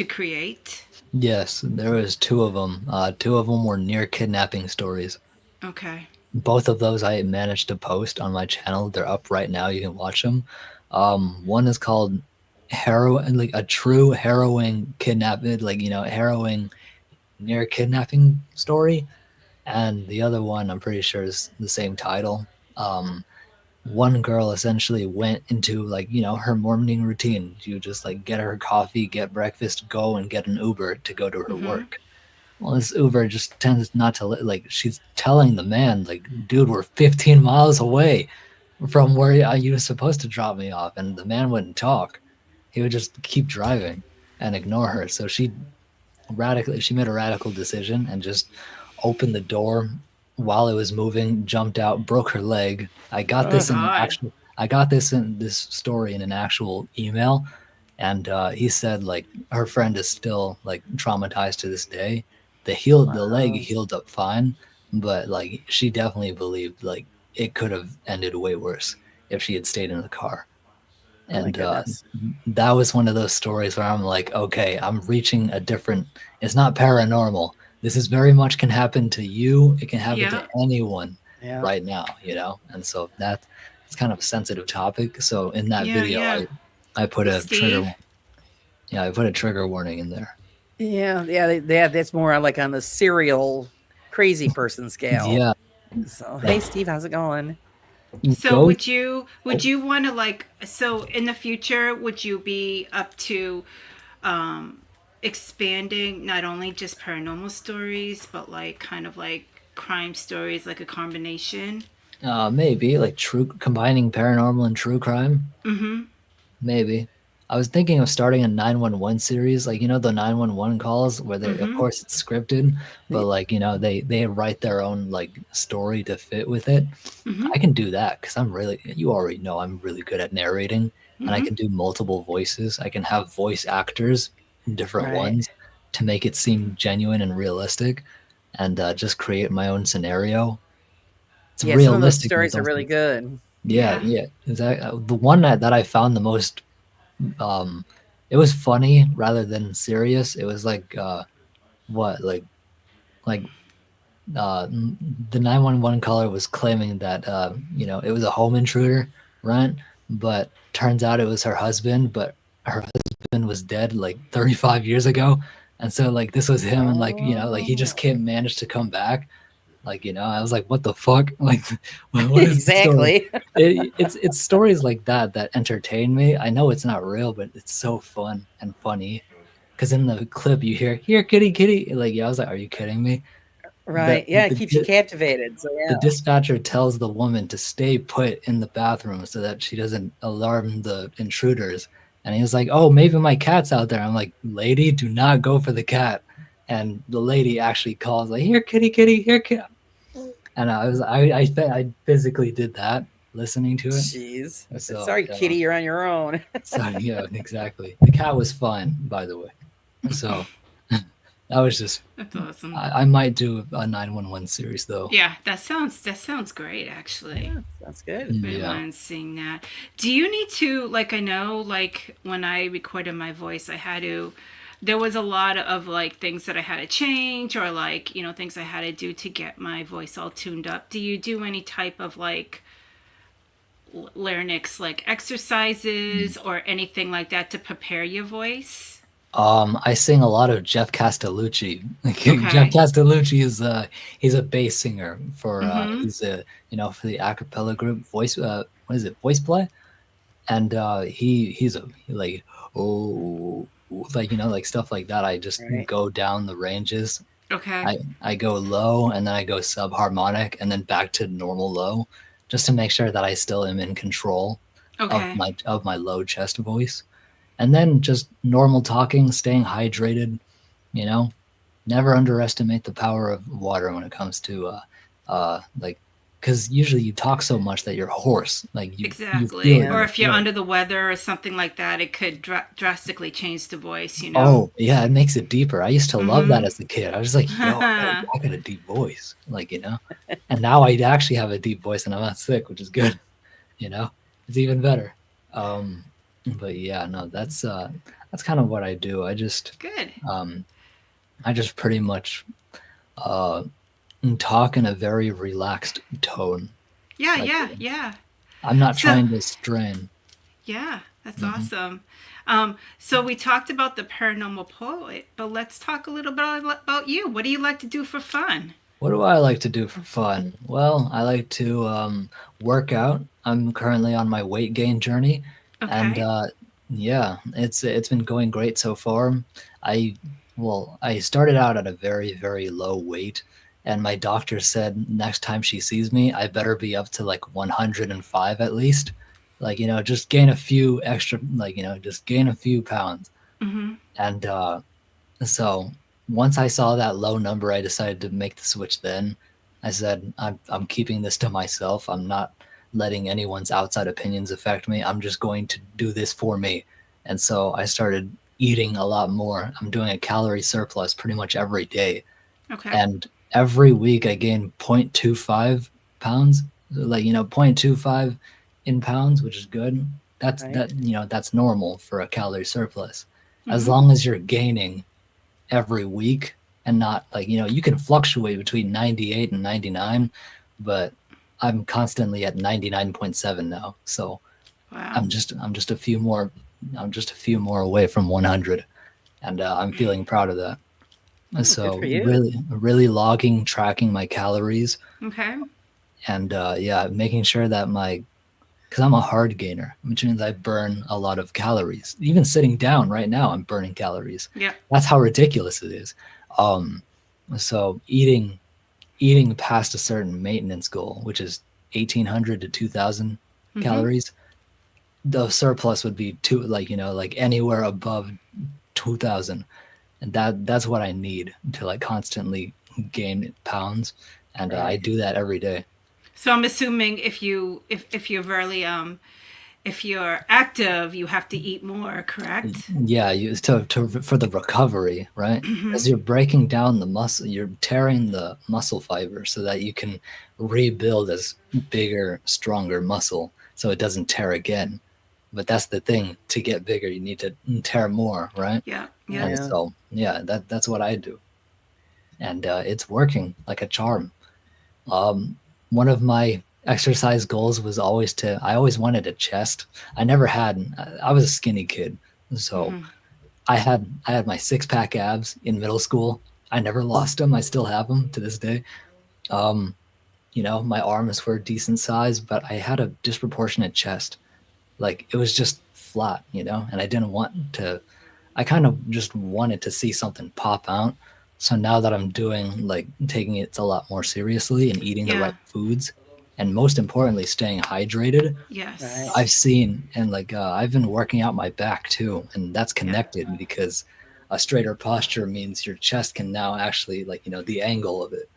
create? Yes, there was 2 of them. 2 of them were near kidnapping stories. Okay. Both of those I managed to post on my channel. They're up right now. You can watch them. One is called a true harrowing harrowing near kidnapping story, and the other one I'm pretty sure is the same title. One girl essentially went into her morning routine. You just get her coffee, get breakfast, go and get an Uber to go to her work. Well, this Uber just tends not to she's telling the man dude, we're 15 miles away from where you were supposed to drop me off, and the man wouldn't talk. He would just keep driving and ignore her. So she she made a radical decision and just opened the door while it was moving, jumped out, broke her leg. I got Oh this in an God. actual I got this in this story in an actual email, and he said like her friend is still like traumatized to this day. The leg Wow. healed up fine, but like she definitely believed like it could have ended way worse if she had stayed in the car. Oh my And goodness. that was one of those stories where I'm like, okay, I'm reaching a different. It's not paranormal. This is very much can happen to you. It can happen to Yeah. anyone Yeah. right now, you know. And so it's kind of a sensitive topic. So in that Yeah. video, Yeah. I put a trigger. Steve. Yeah, I put a trigger warning in there. Yeah. Yeah. That's more like on the serial crazy person scale. Yeah, So, hey, like Steve, how's it going? So go. would you want to like so in the future would you be up to um expanding not only just paranormal stories but like kind of like crime stories like a combination? Maybe like true combining paranormal and true crime. Mhm. Maybe. I was thinking of starting a 911 series, like you know the 911 calls where they of Mhm. course it's scripted, Y- but like you know they write their own like story to fit with it. Mhm. I can do that cuz I'm really you already know I'm really good at narrating and I Mhm. can do multiple voices. I can have voice actors, different Right. ones to make it seem genuine and realistic and just create my own scenario. It's Yeah. Some of those realistic but it's stories are also really good. yeah, Yeah. yeah. The one that I found the most um it was funny rather than serious. It was like what like the 911 caller was claiming that you know it was a home intruder, right? But turns out it was her husband, but her husband was dead like 35 years ago. And so like this was him and like you know like he just Oh, can't manage to come back, like you know I was like what the fuck like what is the story. exactly. It's stories like that that entertain me. I know it's not real but it's so fun and funny because in the clip you hear here kitty kitty, like yeah I was like are you kidding me. the Right. Yeah. It the, keeps you captivated. So, the yeah. dispatcher tells the woman to stay put in the bathroom so that she doesn't alarm the intruders. And he was like, "Oh, maybe my cat's out there." I'm like, "Lady, do not go for the cat." And the lady actually calls like, "Here, kitty, kitty, here, kitty." And I physically did that listening to it. Jeez. So Sorry, Kitty, you're on your own. so yeah, exactly. The cat was fine, by the way. So that was just. That's awesome. I might do a 911 series though. Yeah, that sounds great actually. Yeah, that's good. Wouldn't Yeah. mind seeing that. Do you need to like I know like when I recorded my voice I had to there was a lot of like things that I had to change or like, things I had to do to get my voice all tuned up. Do you do any type of like larynx like exercises or anything like that to prepare your voice? I sing a lot of Jeff Castellucci. Jeff Okay. Castellucci is he's a bass singer for Mhm. he's a for the a cappella group voice what is it voice play, and he's a like oh like like stuff like that. I just Right. go down the ranges. Okay. I go low and then I go subharmonic and then back to normal low, just to make sure that I still am in control Okay. of my low chest voice. And then just normal talking, staying hydrated, you know. Never underestimate the power of water when it comes to like because usually you talk so much that you're hoarse. Like you feel Exactly. it in Or Yeah. your if you're throat. under the weather or something like that, it could drastically change the voice. Oh yeah, it makes it deeper. I used to love that Mhm. as a kid. I was like, yo, I got a deep voice, like And now I actually have a deep voice, and I'm not sick, which is good. You know, it's even better. Um, but yeah, no, that's kind of what I do. Good. Um, I just pretty much uh, talk in a very relaxed tone. Yeah, Like yeah, yeah. I'm not So, trying to strain. yeah, that's Hmm. awesome. So we talked about the paranormal poet, but let's talk a little bit about you. What do you like to do for fun? What do I like to do for fun? Well, I like to work out. I'm currently on my weight gain journey, and Okay. yeah, it's been going great so far. I I started out at a very low weight, and my doctor said next time she sees me, I better be up to like 105 at least. Like just gain a few extra, like just gain a few pounds, Mhm. and so once I saw that low number, I decided to make the switch. Then I said, I'm keeping this to myself. I'm not letting anyone's outside opinions affect me. I'm just going to do this for me. And so I started eating a lot more. I'm doing a calorie surplus pretty much every day. Okay. And every week I gain 0.25 pounds, like, 0.25 in pounds, which is good. That's Right. that's normal for a calorie surplus. As Mhm. long as you're gaining every week and not like, you can fluctuate between 98 and 99, but I'm constantly at 99.7 now. So Wow. I'm just a few more away from 100, and I'm feeling proud of that. Good So for you. really logging, tracking my calories, Okay. and making sure that because I'm a hard gainer, which means I burn a lot of calories. Even sitting down right now, I'm burning calories. Yeah. That's how ridiculous it is. So eating past a certain maintenance goal, which is 1,800 to 2,000 Mhm. calories, the surplus would be like anywhere above 2,000, and that's what I need to like constantly gain pounds, and I Right. do that every day. So I'm assuming if you're really if you're active, you have to eat more, correct? Yeah, for the recovery, right? As Mhm. you're breaking down the muscle, you're tearing the muscle fiber so that you can rebuild as bigger, stronger muscle, so it doesn't tear again. But that's the thing: to get bigger, you need to tear more, right? Yeah. Yeah. And Yeah. so, yeah, that's what I do, and it's working like a charm. One of my exercise goals was I always wanted a chest. I never had. I was a skinny kid, so Mhm. I had my 6-pack abs in middle school. I never lost them. I still have them to this day. Um, my arms were decent size, but I had a disproportionate chest. Like it was just flat, and I didn't want to. I kind of just wanted to see something pop out. So now that I'm doing like taking it a lot more seriously and eating the Yeah. right foods, and most importantly, staying hydrated, Yes. Right. I've seen and I've been working out my back too, and that's Yeah. connected because a straighter posture means your chest can now actually the angle of it.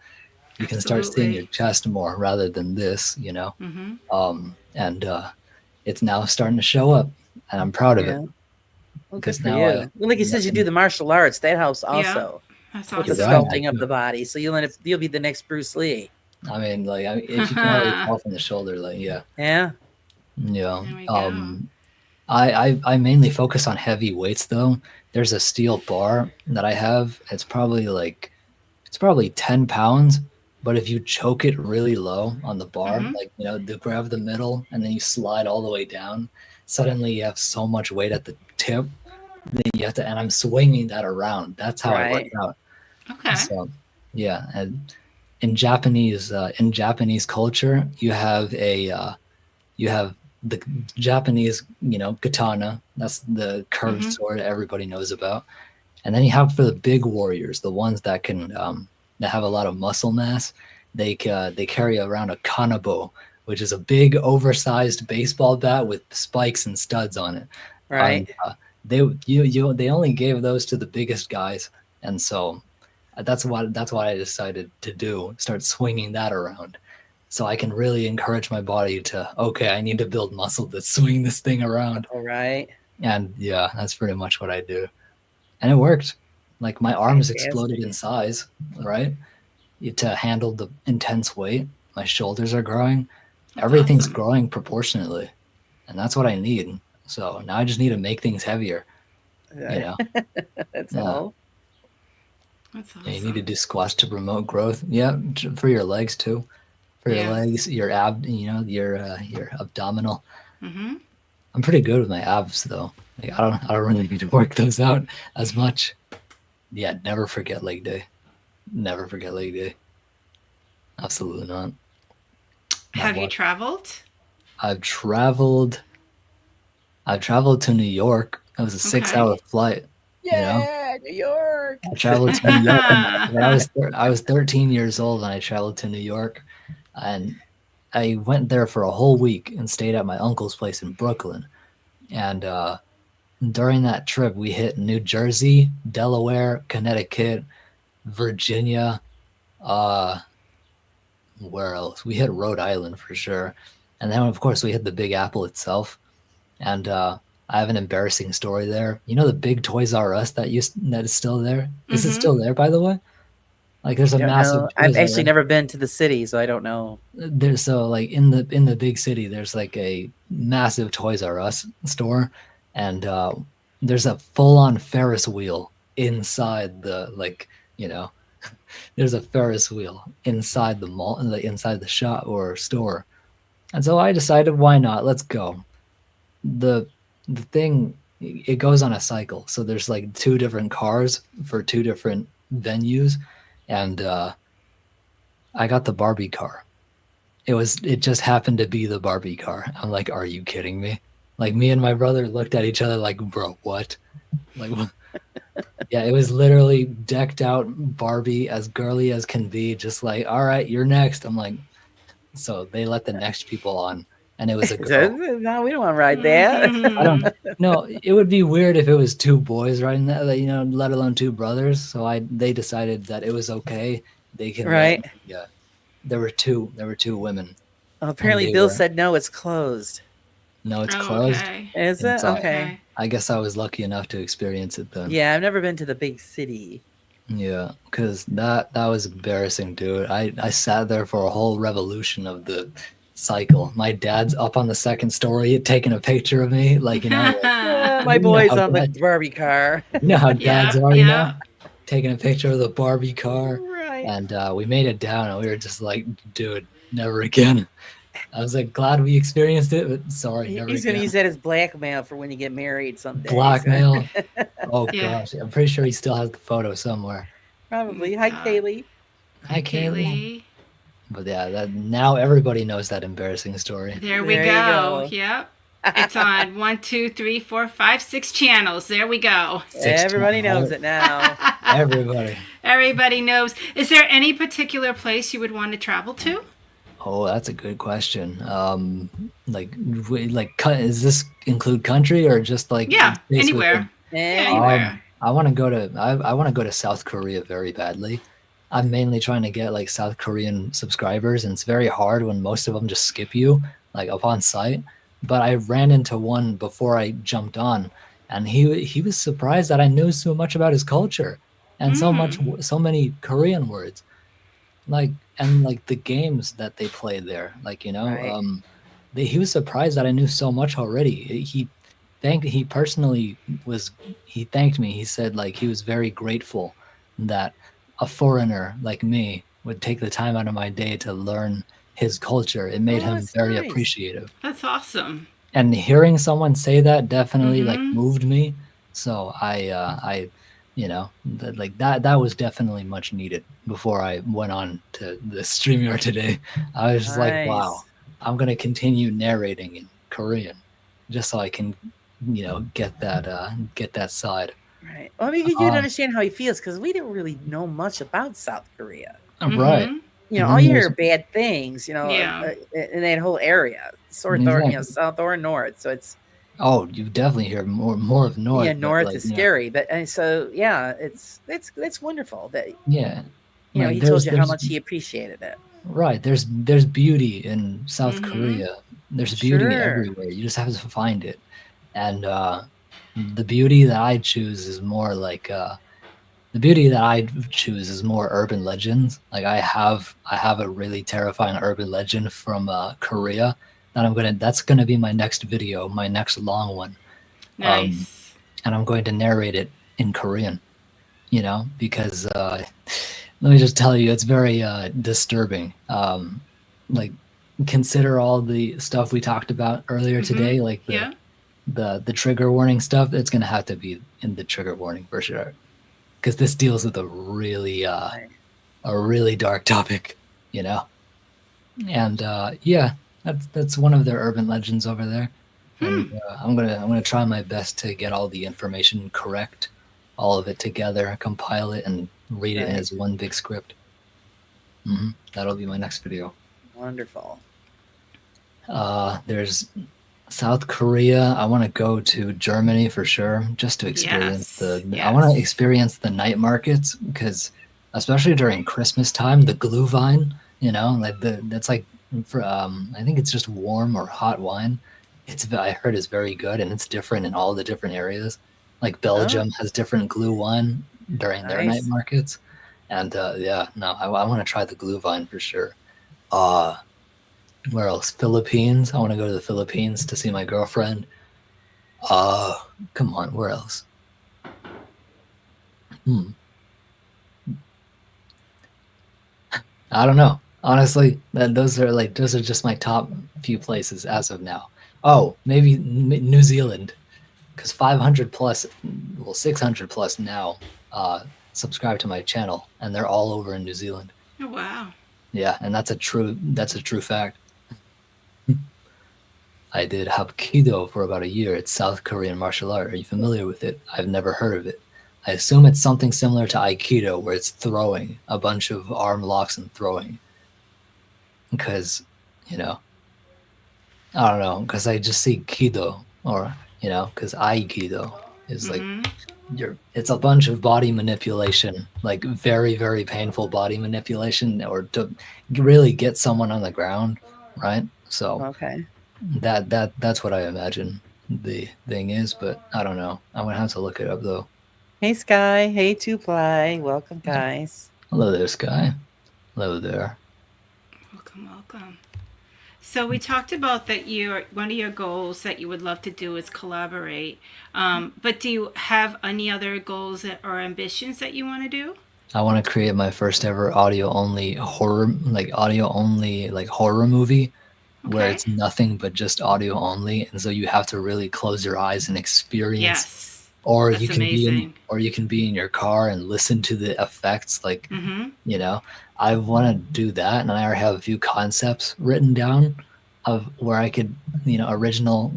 You can start seeing your Absolutely. chest more rather than this, Mhm. and it's now starting to show up, and I'm proud of it Yeah. Well, good because for now you. Well, like you I said, you do can. the martial arts. That helps Yeah. also That's with the You're right, awesome. I sculpting of do. the body. So you'll be the next Bruce Lee. I mean, if you can already tell from the shoulder, yeah, Yeah. yeah. There we go. I mainly focus on heavy weights though. There's a steel bar that I have. It's probably 10 pounds, but if you choke it really low on the bar, Mhm. grab the middle and then you slide all the way down, suddenly you have so much weight at the tip. Then you have to, and I'm swinging that around. That's how I work Right. out. Okay. So, yeah, and in Japanese culture, you have the Japanese, katana. That's the curved Mhm. sword everybody knows about. And then you have for the big warriors, the ones that have a lot of muscle mass. They carry around a kanabo, which is a big, oversized baseball bat with spikes and studs on it. And Right. they only gave those to the biggest guys, and so that's what I decided to do. Start swinging that around, so I can really encourage my body to, okay, I need to build muscle to swing this thing around. All right. And yeah, that's pretty much what I do. And it worked. Like my arms exploded Fantastic. in size, right? To handle the intense weight. My shoulders are growing. That's Everything's awesome. growing proportionately. And that's what I need. So now I just need to make things heavier, you Right. know? That's Yeah. all. That's And you need to awesome. do squats to promote growth. Yeah, for your legs too. For your Yeah. legs, your your abdominal. Mhm. I'm pretty good with my abs though. Like I don't really need to work those out as much. Yeah, never forget leg day. Never forget leg day. Absolutely not. Not Have you one. traveled? I've traveled. I've traveled to New York. It was a Okay. 6-hour flight. You know, Yeah, New York. I traveled to New York when I was 13 years old, and I traveled to New York, and I went there for a whole week and stayed at my uncle's place in Brooklyn. And during that trip, we hit New Jersey, Delaware, Connecticut. Virginia. Uh, where else? We hit Rhode Island for sure, and then of course we hit the Big Apple itself. And I have an embarrassing story there. You know the big Toys R Us that is still there? Is it still there, by the way? Like there's a Don't massive know. I've Toys R actually Us. never been to the city, so I don't know. There's so like in the big city, there's like a massive Toys R Us store, and there's a full-on Ferris wheel inside the you know there's a Ferris wheel inside the mall, inside the shop or store. And so I decided, why not? Let's go. The thing, it goes on a cycle. So there's like two different cars for two different venues, and I got the Barbie car. It just happened to be the Barbie car. I'm like, are you kidding me? Like me and my brother looked at each other like, bro, what? Like, yeah, it was literally decked out Barbie, as girly as can be, just like, all right, you're next. I'm like, so they let the next people on, and it was a girl. No, we don't want to ride that. I don't know. It would be weird if it was two boys riding that, let alone two brothers. So they decided that it was okay. They can Right. Yeah, there were two women. Well, apparently Bill said no, it's closed. No, it's closed. Okay. Is it? Inside. Okay. I guess I was lucky enough to experience it then. Yeah, I've never been to the big city. Yeah, because that was embarrassing, dude. I sat there for a whole revolution of the cycle. My dad's up on the second story taking a picture of me, like, My boy's on the Barbie car. You know how dads are, yeah. taking a picture of the Barbie car. Right. And we made it down, and we were just like, dude, never again. I was like, glad we experienced it, but sorry, never He's again. going to use that as blackmail for when you get married someday. Blackmail? Oh, Yeah. gosh. I'm pretty sure he still has the photo somewhere. Probably. Hi, Kaylee. Hi, Kaylee. But yeah, now everybody knows that embarrassing story. There we There you go. go. Yep. It's on 1, 2, 3, 4, 5, 6 channels. There we go. Everybody knows it now. Everybody. Everybody knows. Is there any particular place you would want to travel to? Oh, that's a good question. Does this include country or just like Yeah, space anywhere. within? Anywhere. I want to go to I want to go to South Korea very badly. I'm mainly trying to get like South Korean subscribers, and it's very hard when most of them just skip you like up on site. But I ran into one before I jumped on, and he was surprised that I knew so much about his culture and so many Korean words. And the games that they play there, Right. He was surprised that I knew so much already. He thanked me. He said like he was very grateful that a foreigner like me would take the time out of my day to learn his culture. It made him that's very nice. appreciative. That's awesome. And hearing someone say that definitely moved me. So I that was definitely much needed before I went on to the StreamYard today. I was just like, wow, I'm gonna continue narrating in Korean just so I can, get that side. Right. Well, I mean, you can understand how he feels because we didn't really know much about South Korea. Right. All you hear are bad things, in that whole area, south or north. So it's. Oh, you definitely hear more of north. Yeah, north is scary, but so it's wonderful that. Yeah. He told you how much he appreciated it. Right. There's beauty in South Korea. There's beauty everywhere. You just have to find it. And the beauty that I choose is more urban legends. Like I have a really terrifying urban legend from Korea that that's gonna be my next video, my next long one. Nice. And I'm going to narrate it in Korean, because let me just tell you, it's very disturbing. Consider all the stuff we talked about earlier today, like the trigger warning stuff. It's gonna have to be in the trigger warning for sure, because this deals with a really dark topic, And that's one of their urban legends over there. And I'm gonna try my best to get all the information correct, all of it together, compile it, and read it as one big script. That'll be my next video. Wonderful. There's South Korea. I want to go to Germany for sure, just to experience I want to experience the night markets, because especially during Christmas time. The glue vine, like that's like for I think it's just warm or hot wine. I heard is very good, and it's different in all the different areas. Like Oh, Belgium has different glue wine during their night nice. markets, and yeah, no, I want to try the glue vine for sure. Uh, where else? Philippines. I want to go to the Philippines to see my girlfriend. Come on, where else? I don't know. Honestly, those are just my top few places as of now. Oh, maybe New Zealand, because 500 plus, well, 600 plus now subscribe to my channel, and they're all over in New Zealand. Oh, wow. Yeah, and that's a true fact. I did Hapkido for about a year. It's South Korean martial art. Are you familiar with it? I've never heard of it. I assume it's something similar to Aikido, where it's throwing, a bunch of arm locks and throwing. Because, I don't know, because I just see Kido, or, because Aikido is like, it's a bunch of body manipulation, like very, very painful body manipulation, or to really get someone on the ground, right? So Okay. that's what I imagine the thing is, but I don't know. I'm gonna have to look it up though. Hey, Sky. Hey, Two Ply. Welcome, guys. Hello there, Sky. Hello there. Welcome. So we talked about that one of your goals that you would love to do is collaborate. But do you have any other goals or ambitions that you want to do? I want to create my first ever audio only horror movie, where Okay. it's nothing but just audio only, and so you have to really close your eyes and experience. Yes. Or That's you can amazing. you can be in your car and listen to the effects, like Mm-hmm. I want to do that, and I already have a few concepts written down of where I could, original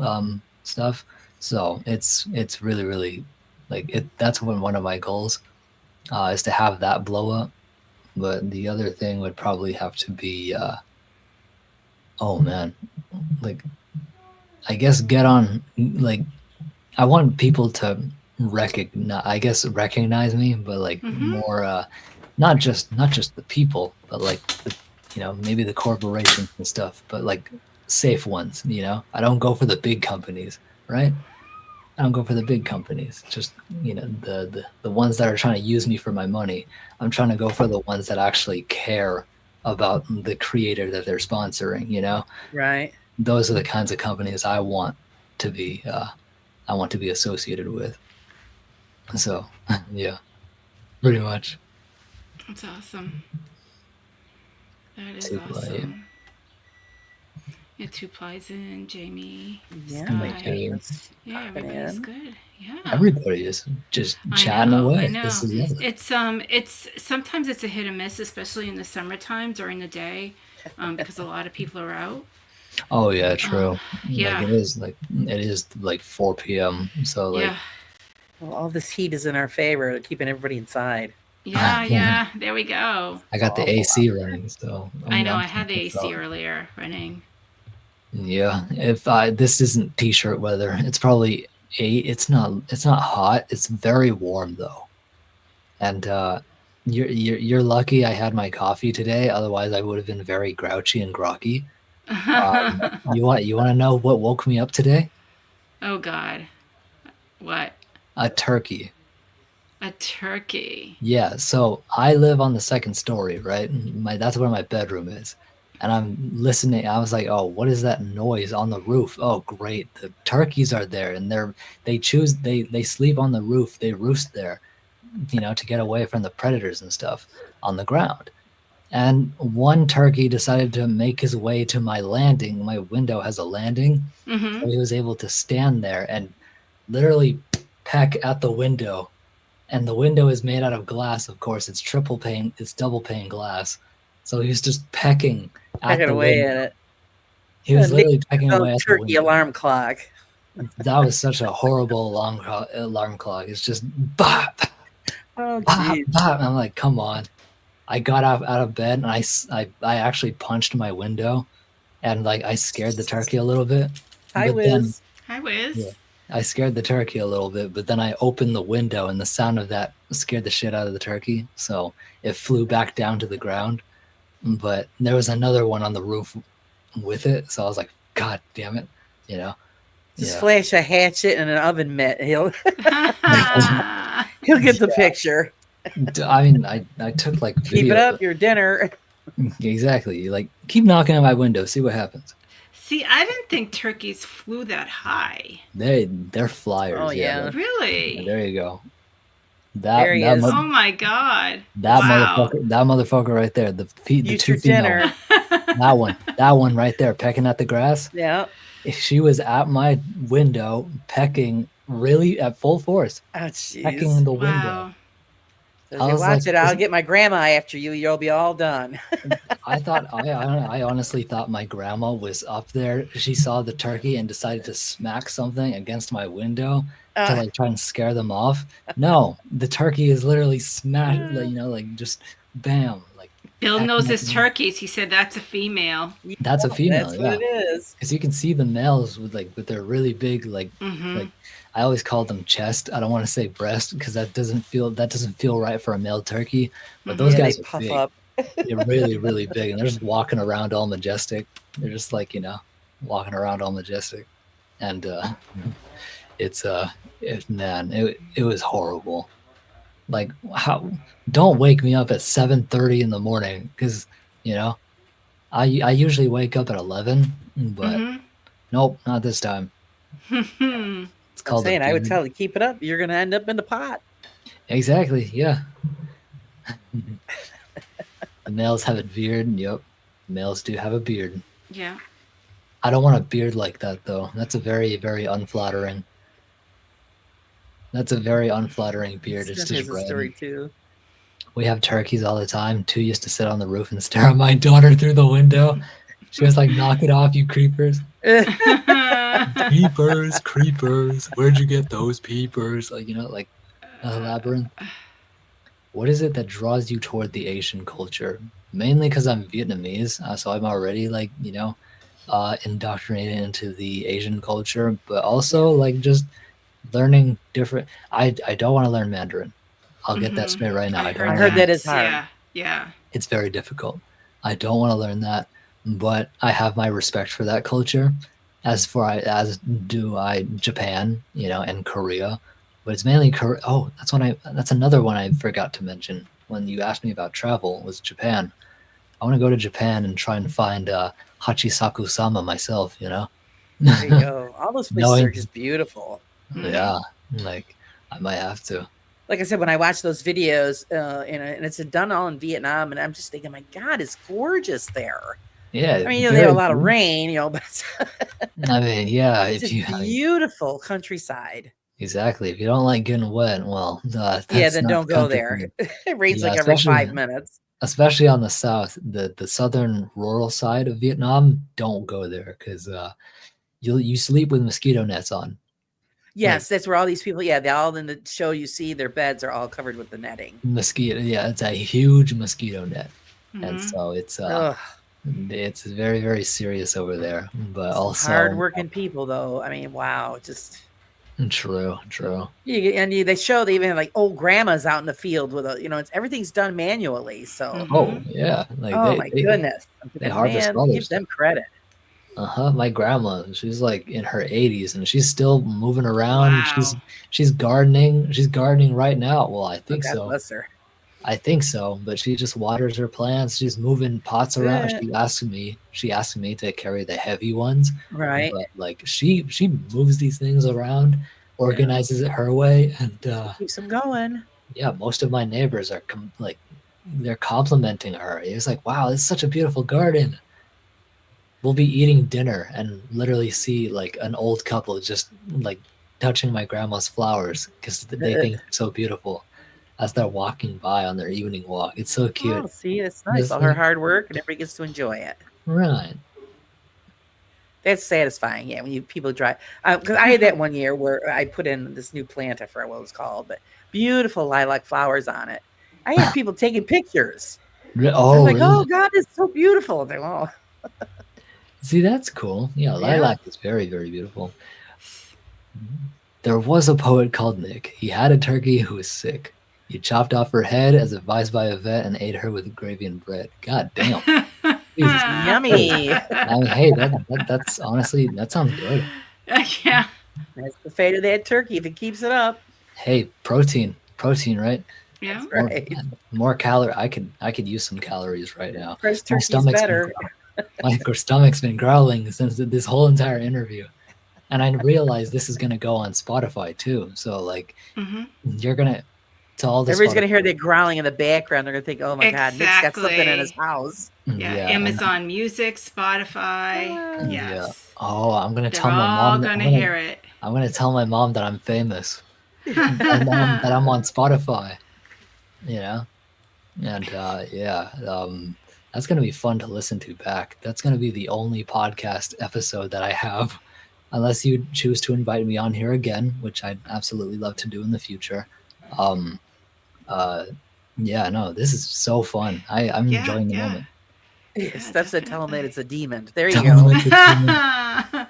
stuff. So it's really, really like it. That's one of my goals is to have that blow up. But the other thing would probably have to be, oh man, like I guess get on, like I want people to recognize me, but like more, not just the people, but like maybe the corporations and stuff, but like safe ones. I don't go for the big companies, right? I don't go for the big companies. Just the ones that are trying to use me for my money. I'm trying to go for the ones that actually care about the creator that they're sponsoring. Right. Those are the kinds of companies I want to be. I want to be associated with. So, yeah, pretty much. That's awesome. That is Two Play. awesome. Yeah, Two Plies in, Jamie, Yeah. Sky. That's Yeah, popping everybody's in. good. Yeah. Everybody is just chatting I away. know. This is lovely. It's sometimes it's a hit and miss, especially in the summertime during the day, because a lot of people are out. Oh yeah, true. Yeah. Like it is like 4 p.m. So like. Yeah. Well, all this heat is in our favor, keeping everybody inside. Yeah. There we go. I got the AC running, so I know. I had the AC earlier running. Yeah, if this isn't t-shirt weather, it's probably 8. It's not hot. It's very warm though, and you're lucky I had my coffee today. Otherwise, I would have been very grouchy and groggy. You want to know what woke me up today? Oh God, what? A turkey. A turkey. Yeah, so I live on the second story, right? That's where my bedroom is. And I'm listening. I was like, "Oh, what is that noise on the roof?" Oh, great. The turkeys are there, and they sleep on the roof. They roost there, to get away from the predators and stuff on the ground. And one turkey decided to make his way to my landing. My window has a landing. Mm-hmm. So he was able to stand there and literally peck at the window. And the window is made out of glass, of course. It's double pane glass. So he was just pecking at the away window. at it. He was literally pecking away at the turkey window. alarm clock. That was such a horrible alarm clock. It's just bop, Oh, bop, bop. I'm like, come on. I got out of bed and I actually punched my window, and like I scared the turkey a little bit. Hi, Wiz. Hi, Wiz. Yeah. I scared the turkey a little bit, but then I opened the window and the sound of that scared the shit out of the turkey. So it flew back down to the ground. But there was another one on the roof with it. So I was like, God damn it. You know? Just Yeah. flash a hatchet and an oven mitt. He'll get the picture. I mean, I took like video. Keep it up, your dinner. Exactly. You like keep knocking on my window, see what happens. See, I didn't think turkeys flew that high. They're flyers. Oh, yeah. Really? There you go. There he is. Oh my God. That Wow. motherfucker right there. The Future two female. dinner. That one right there, pecking at the grass. Yeah. She was at my window, pecking really at full force, Oh, jeez. pecking the window. Wow. So if you watch it, I'll get my grandma after you. You'll be all done. I honestly thought my grandma was up there. She saw the turkey and decided to smack something against my window to like try and scare them off. No, the turkey is literally smashed, like, you know, like just bam, like. Bill knows his turkeys. He said that's a female. That's a female. That's what it is. Because you can see the males with their really big like I always call them chest. I don't want to say breast because that doesn't feel right for a male turkey. But those guys they are puff big. up. They're really, really big, and they're just walking around all majestic. They're just like, you know, walking around all majestic, and it was horrible. Like, how? Don't wake me up at 7:30 in the morning because, you know, I usually wake up at 11, but nope, not this time. It's called. I'm saying, I would tell you, keep it up. You're gonna end up in the pot. Exactly. Yeah. The males have a beard. Yep. Males do have a beard. Yeah. I don't want a beard like that though. That's a very, very unflattering. That's a very unflattering beard. It's just red. Story too. We have turkeys all the time. Two used to sit on the roof and stare at my daughter through the window. She was like, "Knock it off, you creepers." Creepers. Where'd you get those peepers? Like, you know, like a labyrinth. What is it that draws you toward the Asian culture? Mainly because I'm Vietnamese, so I'm already like, you know, indoctrinated into the Asian culture, but also like just learning different. I don't want to learn Mandarin. I'll get that straight right now. I heard that is hard. Yeah. It's very difficult. I don't want to learn that, but I have my respect for that culture. As do I Japan, you know, and Korea. But it's mainly Korea. Oh, that's another one I forgot to mention when you asked me about travel was Japan. I want to go to Japan and try and find Hachisaku-sama myself, you know? There you go. All those places are just beautiful. Yeah, like I might have to. Like I said, when I watch those videos, and it's done all in Vietnam, and I'm just thinking, my God, it's gorgeous there. Yeah, I mean, you know, they have a lot of rain, you know, but I mean, yeah, it's beautiful countryside. Exactly. If you don't like getting wet, well, then don't go there. It rains like every 5 minutes. Especially on the south, the southern rural side of Vietnam, don't go there because you sleep with mosquito nets on. Yes, that's where all these people. Yeah, they all in the show you see their beds are all covered with the netting. Mosquito. Yeah, it's a huge mosquito net, and so it's very, very serious over there. But also hardworking people, though. I mean, wow, just. True. They show they even have like old grandmas out in the field with everything's done manually. So oh yeah, like my goodness, they harvest all give them credit. My grandma, she's like in her 80s and she's still moving around. Wow. She's gardening. She's gardening right now. Well, I think so. Bless her. I think so, but she just waters her plants. She's moving pots around. She asked me to carry the heavy ones. Right. But like she moves these things around, organizes it her way, and keeps them going. Yeah, most of my neighbors are they're complimenting her. It's like, wow, this is such a beautiful garden. We'll be eating dinner and literally see like an old couple just like touching my grandma's flowers because they think they're so beautiful. As they're walking by on their evening walk. It's so cute. Oh, see, it's nice. All her hard work and everybody gets to enjoy it. Right. That's satisfying, yeah, when people drive. Because I had that one year where I put in this new plant, I forgot what it was called, but beautiful lilac flowers on it. I had people taking pictures. Oh, I was like, really? Oh, God, it's so beautiful. They're like, See, that's cool. Yeah, lilac is very, very beautiful. There was a poet called Nick. He had a turkey who was sick. He chopped off her head as advised by a vet and ate her with gravy and bread. God damn. Jesus. Yummy. I mean, hey, that's honestly, that sounds good. Yeah. That's the fate of that turkey if it keeps it up. Hey, protein, right? Yeah. That's right. More calorie. I could use some calories right now. Fresh My turkey's stomach's better. my stomach's been growling since this whole entire interview, and I realize this is gonna go on Spotify too. So like, you're gonna to all this. Everybody's gonna hear that growling in the background. They're gonna think, "Oh my God, Nick's got something in his Exactly. house." Yeah. Amazon Music, Spotify. Yes. Yeah. Oh, I'm gonna They're tell my all mom. gonna hear it. I'm gonna tell my mom that I'm famous, and that I'm on Spotify. You know, and that's gonna be fun to listen to back. That's gonna be the only podcast episode that I have, unless you choose to invite me on here again, which I'd absolutely love to do in the future. Yeah, no, this is so fun. I'm enjoying the moment. Steph said, "Tell him that it's a demon." There you Tell go. him it's a demon.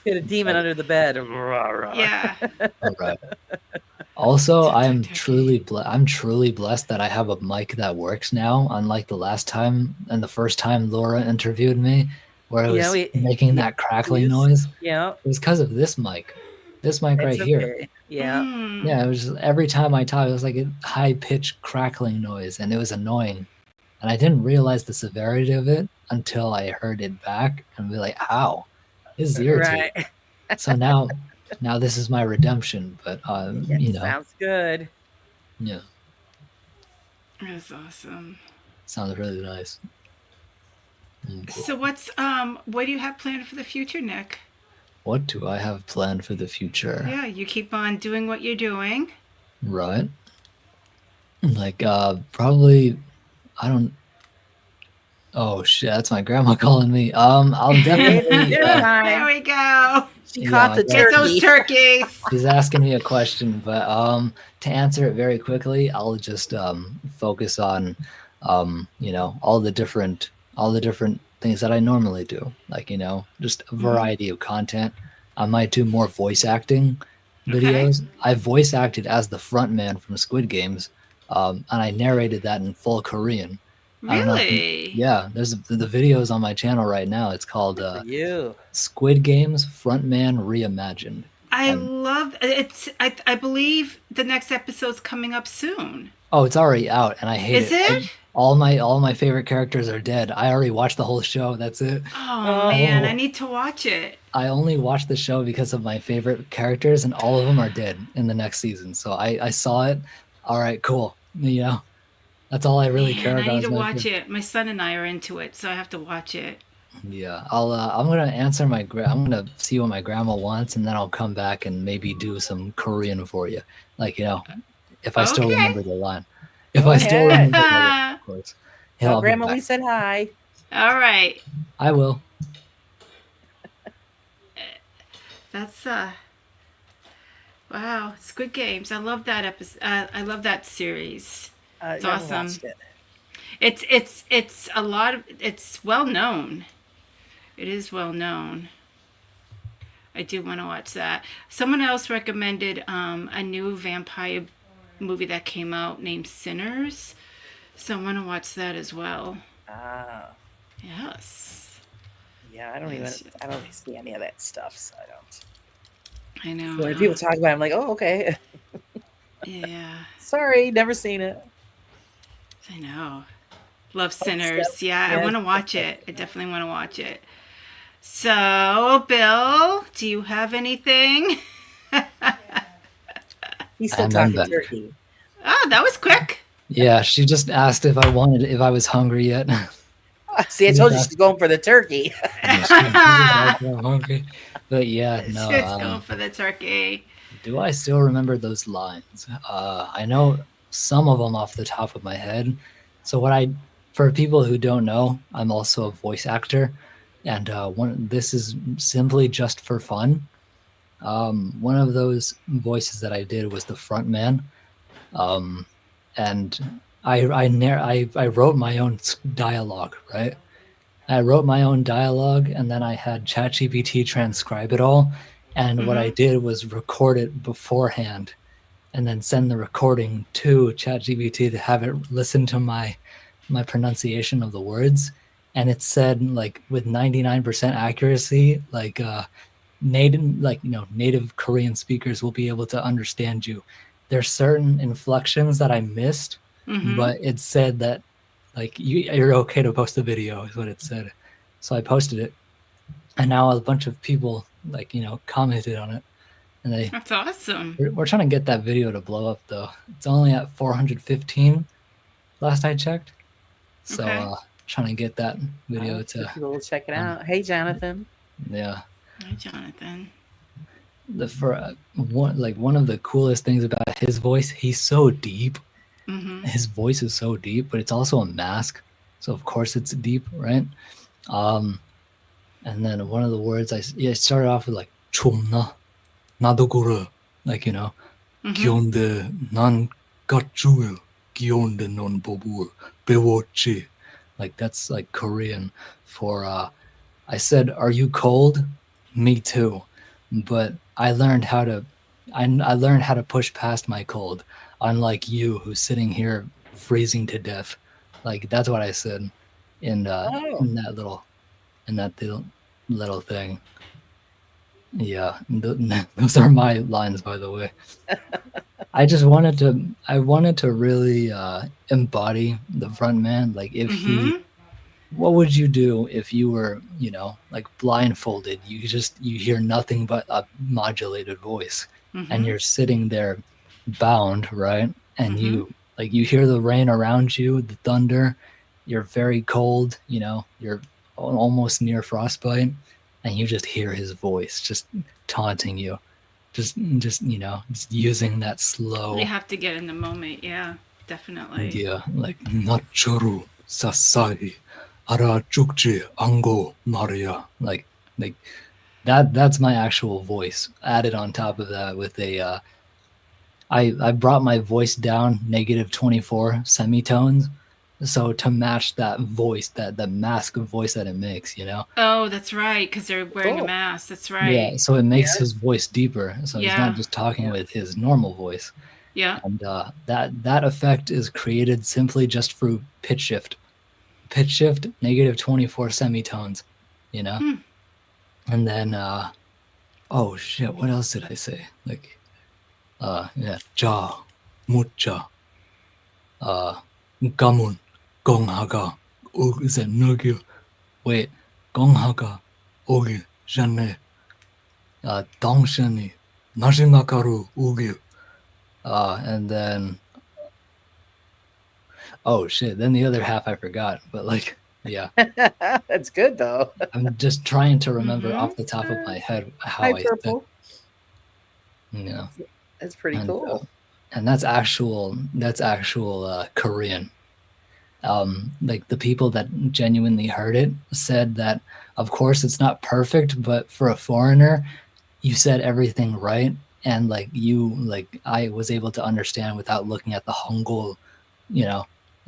Get a demon under the bed. Yeah. All right. Also, I'm truly blessed that I have a mic that works now, unlike the last time and the first time Laura interviewed me, where it was making that crackling noise. Yeah. It was because of this mic. This mic right here. Yeah. Yeah, it was just, every time I talk, it was like a high-pitched crackling noise, and it was annoying. And I didn't realize the severity of it until I heard it back and be like, "Ow, this is irritating." Right. So now this is my redemption. But sounds good. Yeah, That's awesome. Sounds really nice. Cool. So what do you have planned for the future, Nick? What do I have planned for the future? Yeah, you keep on doing what you're doing. Right. Like probably. I don't. Oh shit! That's my grandma calling me. I'll definitely. There we go. She caught the turkey. Get those turkeys. She's asking me a question, but to answer it very quickly, I'll just focus on all the different things that I normally do, like just a variety of content. I might do more voice acting videos. Okay. I voice acted as the front man from Squid Games. And I narrated that in full Korean. Really? Yeah, there's the videos on my channel right now. It's called Squid Games Frontman Reimagined. I love it. I believe the next episode's coming up soon. Oh, it's already out, and I hate it. Is it? All my favorite characters are dead. I already watched the whole show. That's it. Oh man, I need to watch it. I only watched the show because of my favorite characters, and all of them are dead in the next season. So I saw it. All right, cool. That's all I really care about. I need to watch it. My son and I are into it, so I have to watch it. Yeah, I'm gonna answer I'm gonna see what my grandma wants, and then I'll come back and maybe do some Korean for you, like if I still remember the line. If I still remember the line, of course. Tell Grandma we said hi. All right. I will. That's wow, Squid Games. I love that episode. I love that series. It's awesome. It's a lot of it's well known. It is well known. I do want to watch that. Someone else recommended a new vampire movie that came out named Sinners, so I want to watch that as well. Ah. Yes. Yeah, I don't see any of that stuff, so I don't. I know. So when people talk about it, I'm like, oh, okay. Yeah. Sorry, never seen it. I know. Love Sinners. Yeah, I want to watch it. I definitely want to watch it. So, Bill, do you have anything? He's still talking turkey. Oh, that was quick. Yeah, she just asked if I was hungry yet. See, I told you she's going for the turkey. I'm hungry. But yeah, no. She's going for the turkey. Do I still remember those lines? I know some of them off the top of my head. So for people who don't know, I'm also a voice actor, and this is simply just for fun. One of those voices that I did was the front man, and I wrote my own dialogue, right? I wrote my own dialogue, and then I had ChatGPT transcribe it all, And what I did was record it beforehand and then send the recording to ChatGPT to have it listen to my pronunciation of the words. And it said, like, with 99% accuracy, like native Korean speakers will be able to understand you. There's certain inflections that I missed, but it said that, like, you're okay to post a video is what it said. So I posted it, and now a bunch of people, like, commented on it, and That's awesome. we're trying to get that video to blow up, though. It's only at 415 last I checked. So Okay. trying to get that video to people will check it out. Hey, Jonathan. Yeah. Hi, Jonathan. One of the coolest things about his voice, he's so deep. His voice is so deep, but it's also a mask, so of course it's deep, right? And then one of the words I started off with, like, chumna nadoguru, like, gyonde nan gachuel gyonde non bobur bewochi, like, that's like Korean for I said, "Are you cold?" Me too. But I learned how to push past my cold, unlike you, who's sitting here freezing to death. Like, that's what I said in that little thing. Yeah, those are my lines, by the way. I wanted to really embody the front man. Like, what would you do if you were, like, blindfolded? You hear nothing but a modulated voice, and you're sitting there bound, right? And you hear the rain around you, the thunder. You're very cold, you're almost near frostbite, and you just hear his voice just taunting you, just using that slow. You have to get in the moment. Yeah, definitely. Yeah, like, nachoru sasai ara chukje ango maria, like that's my actual voice added on top of that with a I brought my voice down -24 semitones, so to match that voice, that the mask of voice that it makes, Oh, that's right, because they're wearing a Cool. mask. That's right. Yeah, so it makes his voice deeper, so he's Yeah. not just talking with his normal voice. Yeah. And that effect is created simply just through pitch shift -24 semitones, and then oh shit, what else did I say? Like, yeah, ja mucha gamun gonghaga uzenugyu, wait, gonghaga ogi jane dongshani nashimakaru ugyu, and then, oh shit, then the other half I forgot, but, like, yeah. That's good, though. I'm just trying to remember off the top of my head how Hi, I said, Purple. That's pretty cool. And that's actual Korean. Like, the people that genuinely heard it said that, of course, it's not perfect, but for a foreigner, you said everything right, and, like, I was able to understand without looking at the Hangul,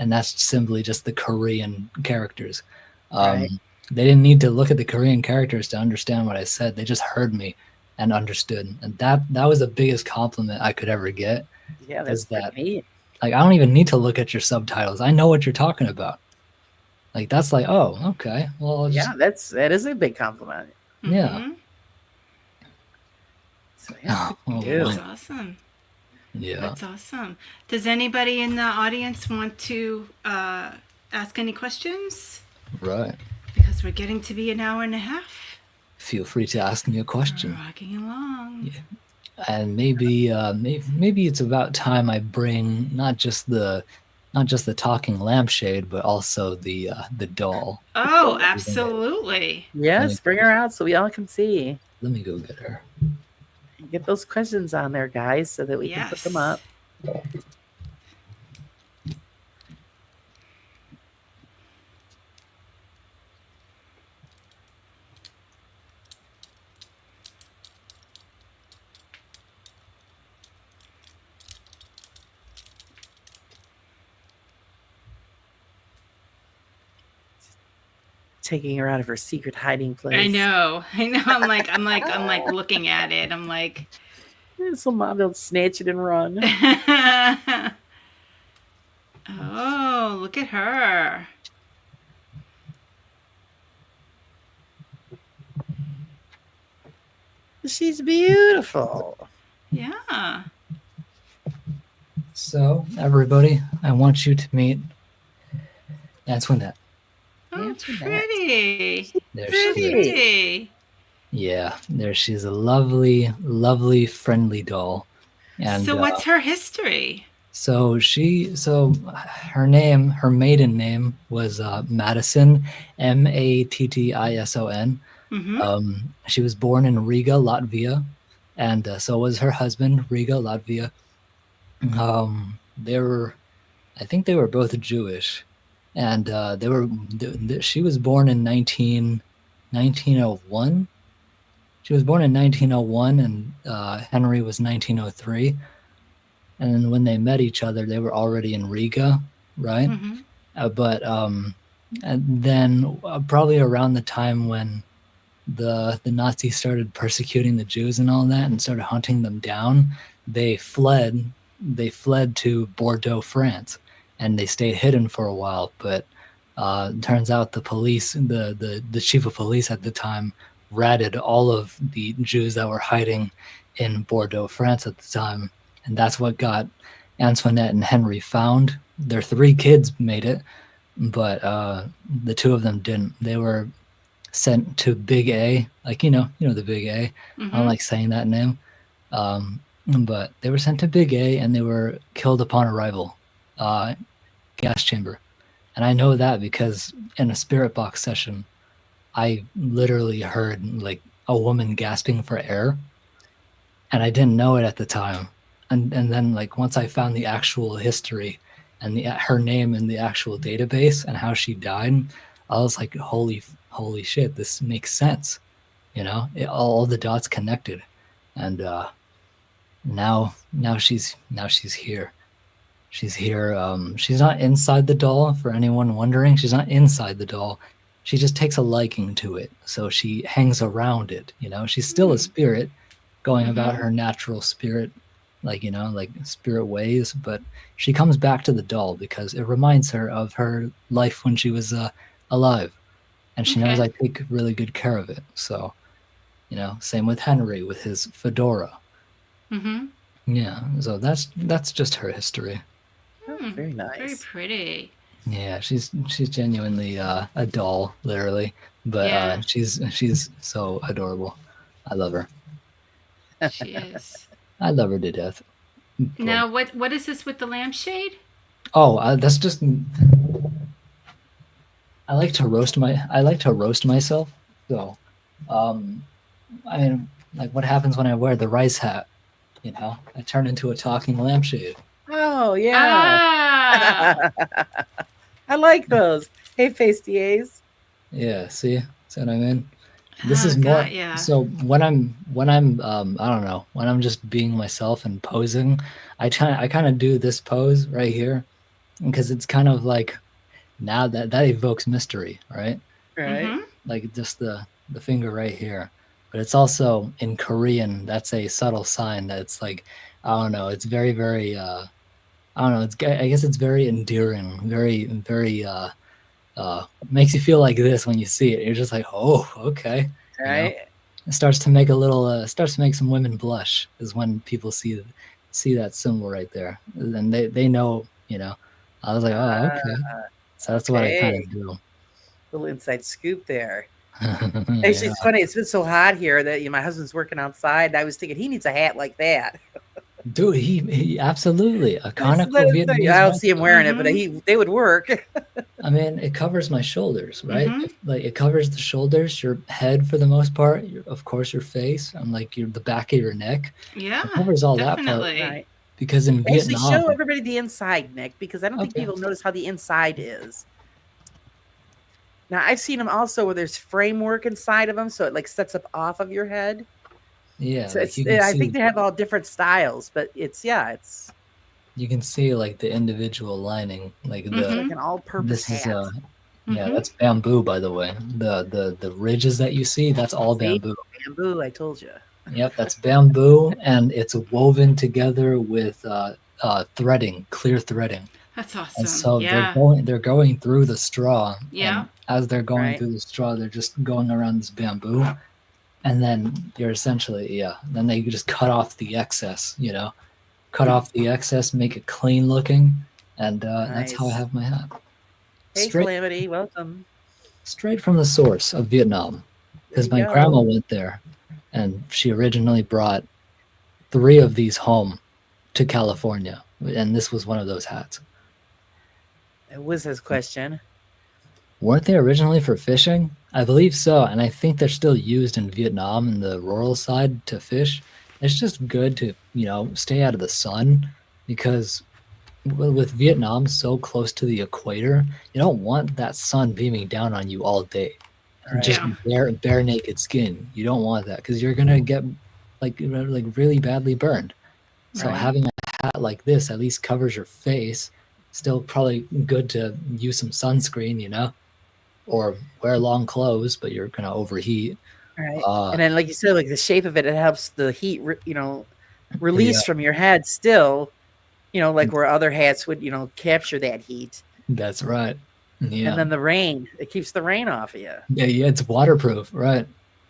and that's simply just the Korean characters. Right. They didn't need to look at the Korean characters to understand what I said. They just heard me and understood, and that was the biggest compliment I could ever get. Yeah, that's neat. Like, I don't even need to look at your subtitles. I know what you're talking about. Like, that's like, oh, okay. Well, yeah, that is a big compliment. Yeah. So, yeah, that's awesome. Yeah, that's awesome. Does anybody in the audience want to ask any questions? Right. Because we're getting to be an hour and a half. Feel free to ask me a question. We're rocking along. Yeah. And maybe it's about time I bring not just the talking lampshade, but also the doll. Oh, absolutely. Yes, bring her out so we all can see. Let me go get her. Get those questions on there, guys, so that we can put them up. taking her out of her secret hiding place. I know. I'm like looking at it. I'm like, So Mom will snatch it and run. oh, look at her. She's beautiful. Yeah. So, everybody, I want you to meet Antoinette. Oh, Antoinette. pretty. There So she is. pretty. Yeah, there she's a lovely, lovely, friendly doll. And So what's her history? so her maiden name was Madison, Mattison. Mm-hmm. She was born in Riga, Latvia, and so was her husband, Riga, Latvia. I think they were both Jewish, and she was born in 1901. She was born in 1901, and Henry was 1903. And then when they met each other, they were already in Riga, right? Mm-hmm. And then probably around the time when the Nazis started persecuting the Jews and all that, and started hunting them down, they fled. They fled to Bordeaux, France, and they stayed hidden for a while. But it turns out the police, the chief of police at the time, ratted all of the Jews that were hiding in Bordeaux, France at the time. And that's what got Antoinette and Henry found. Their 3 kids made it, but the 2 of them didn't. They were sent to Big A, like you know the Big A. Mm-hmm. I don't like saying that name, but they were sent to Big A, and they were killed upon arrival, gas chamber. And I know that because in a spirit box session, I literally heard like a woman gasping for air, and I didn't know it at the time. And then like once I found the actual history and her name in the actual database and how she died, I was like, holy shit, this makes sense. All the dots connected. And now she's here. She's here. She's not inside the doll, for anyone wondering. She's not inside the doll. She just takes a liking to it, so she hangs around it. She's still a spirit going about her natural spirit, like spirit ways, but she comes back to the doll because it reminds her of her life when she was alive, and she knows I take really good care of it. So same with Henry with his fedora. Yeah, so that's just her history. Very nice. Very pretty. Yeah, she's genuinely a doll, literally, but she's so adorable. I love her. She is. I love her to death. Now, what is this with the lampshade? Oh, that's just. I like to roast myself. So, I mean, like, what happens when I wear the rice hat? I turn into a talking lampshade. Oh yeah. I like those. Hey, face DAs. Yeah, see what I mean? This is more. God, yeah. So when I'm I don't know, when I'm just being myself and posing, I kind of do this pose right here, because it's kind of like, now that evokes mystery, right? Right. Like just the finger right here. But it's also in Korean, that's a subtle sign that it's like, I don't know, it's very, very I don't know, I guess it's very endearing, very, very makes you feel like this when you see it. You're just like, oh, okay. Right. It starts to make some women blush, is when people see that symbol right there, and they know. I was like, oh, okay. So that's what I kind of do. Little inside scoop there. Yeah. Actually, it's funny. It's been so hot here that my husband's working outside. I was thinking he needs a hat like that. Dude, he absolutely a conical Vietnamese. I don't see him wearing it, but they would work. I mean, it covers my shoulders, right? Like, it covers the shoulders, your head for the most part, of course, your face, and like the back of your neck. Yeah, it covers all definitely. that part. Right. Because in Vietnam, show everybody the inside, Nick, because I don't think people notice how the inside is. Now, I've seen them also where there's framework inside of them, so it like sets up off of your head. Yeah, so I think they have all different styles, but it's you can see like the individual lining, like like an all-purpose hat. Yeah, that's bamboo, by the way. The ridges that you see, that's all See? bamboo. Bamboo, I told you. Yep, that's bamboo, and it's woven together with threading, clear threading. That's And awesome. so Yeah. they're going through the straw, Yeah. and as they're going Right. through the straw, they're just going around this bamboo, and then you're essentially then they just cut off the excess, cut off the excess, make it clean looking, and that's how I Nice. have my hat. Hey, Straight Calamity, welcome. straight from the source of Vietnam, There because you my go. grandma went there, and she originally brought 3 of these home to California, and this was one of those hats. It was his question. Weren't they originally for fishing? I believe so, and I think they're still used in Vietnam in the rural side to fish. It's just good to, stay out of the sun, because with Vietnam so close to the equator, you don't want that sun beaming down on you all day. Right. Just Yeah. bare naked skin. You don't want that, because you're gonna get like really badly burned. So Right. having a hat like this at least covers your face. Still probably good to use some sunscreen, or wear long clothes, but you're gonna overheat. Right. And then, like you said, like the shape of it, it helps the heat, release Yeah. from your head still, like where other hats would, capture that heat. That's right. Yeah. And then the rain, it keeps the rain off of you. Yeah, it's waterproof, right?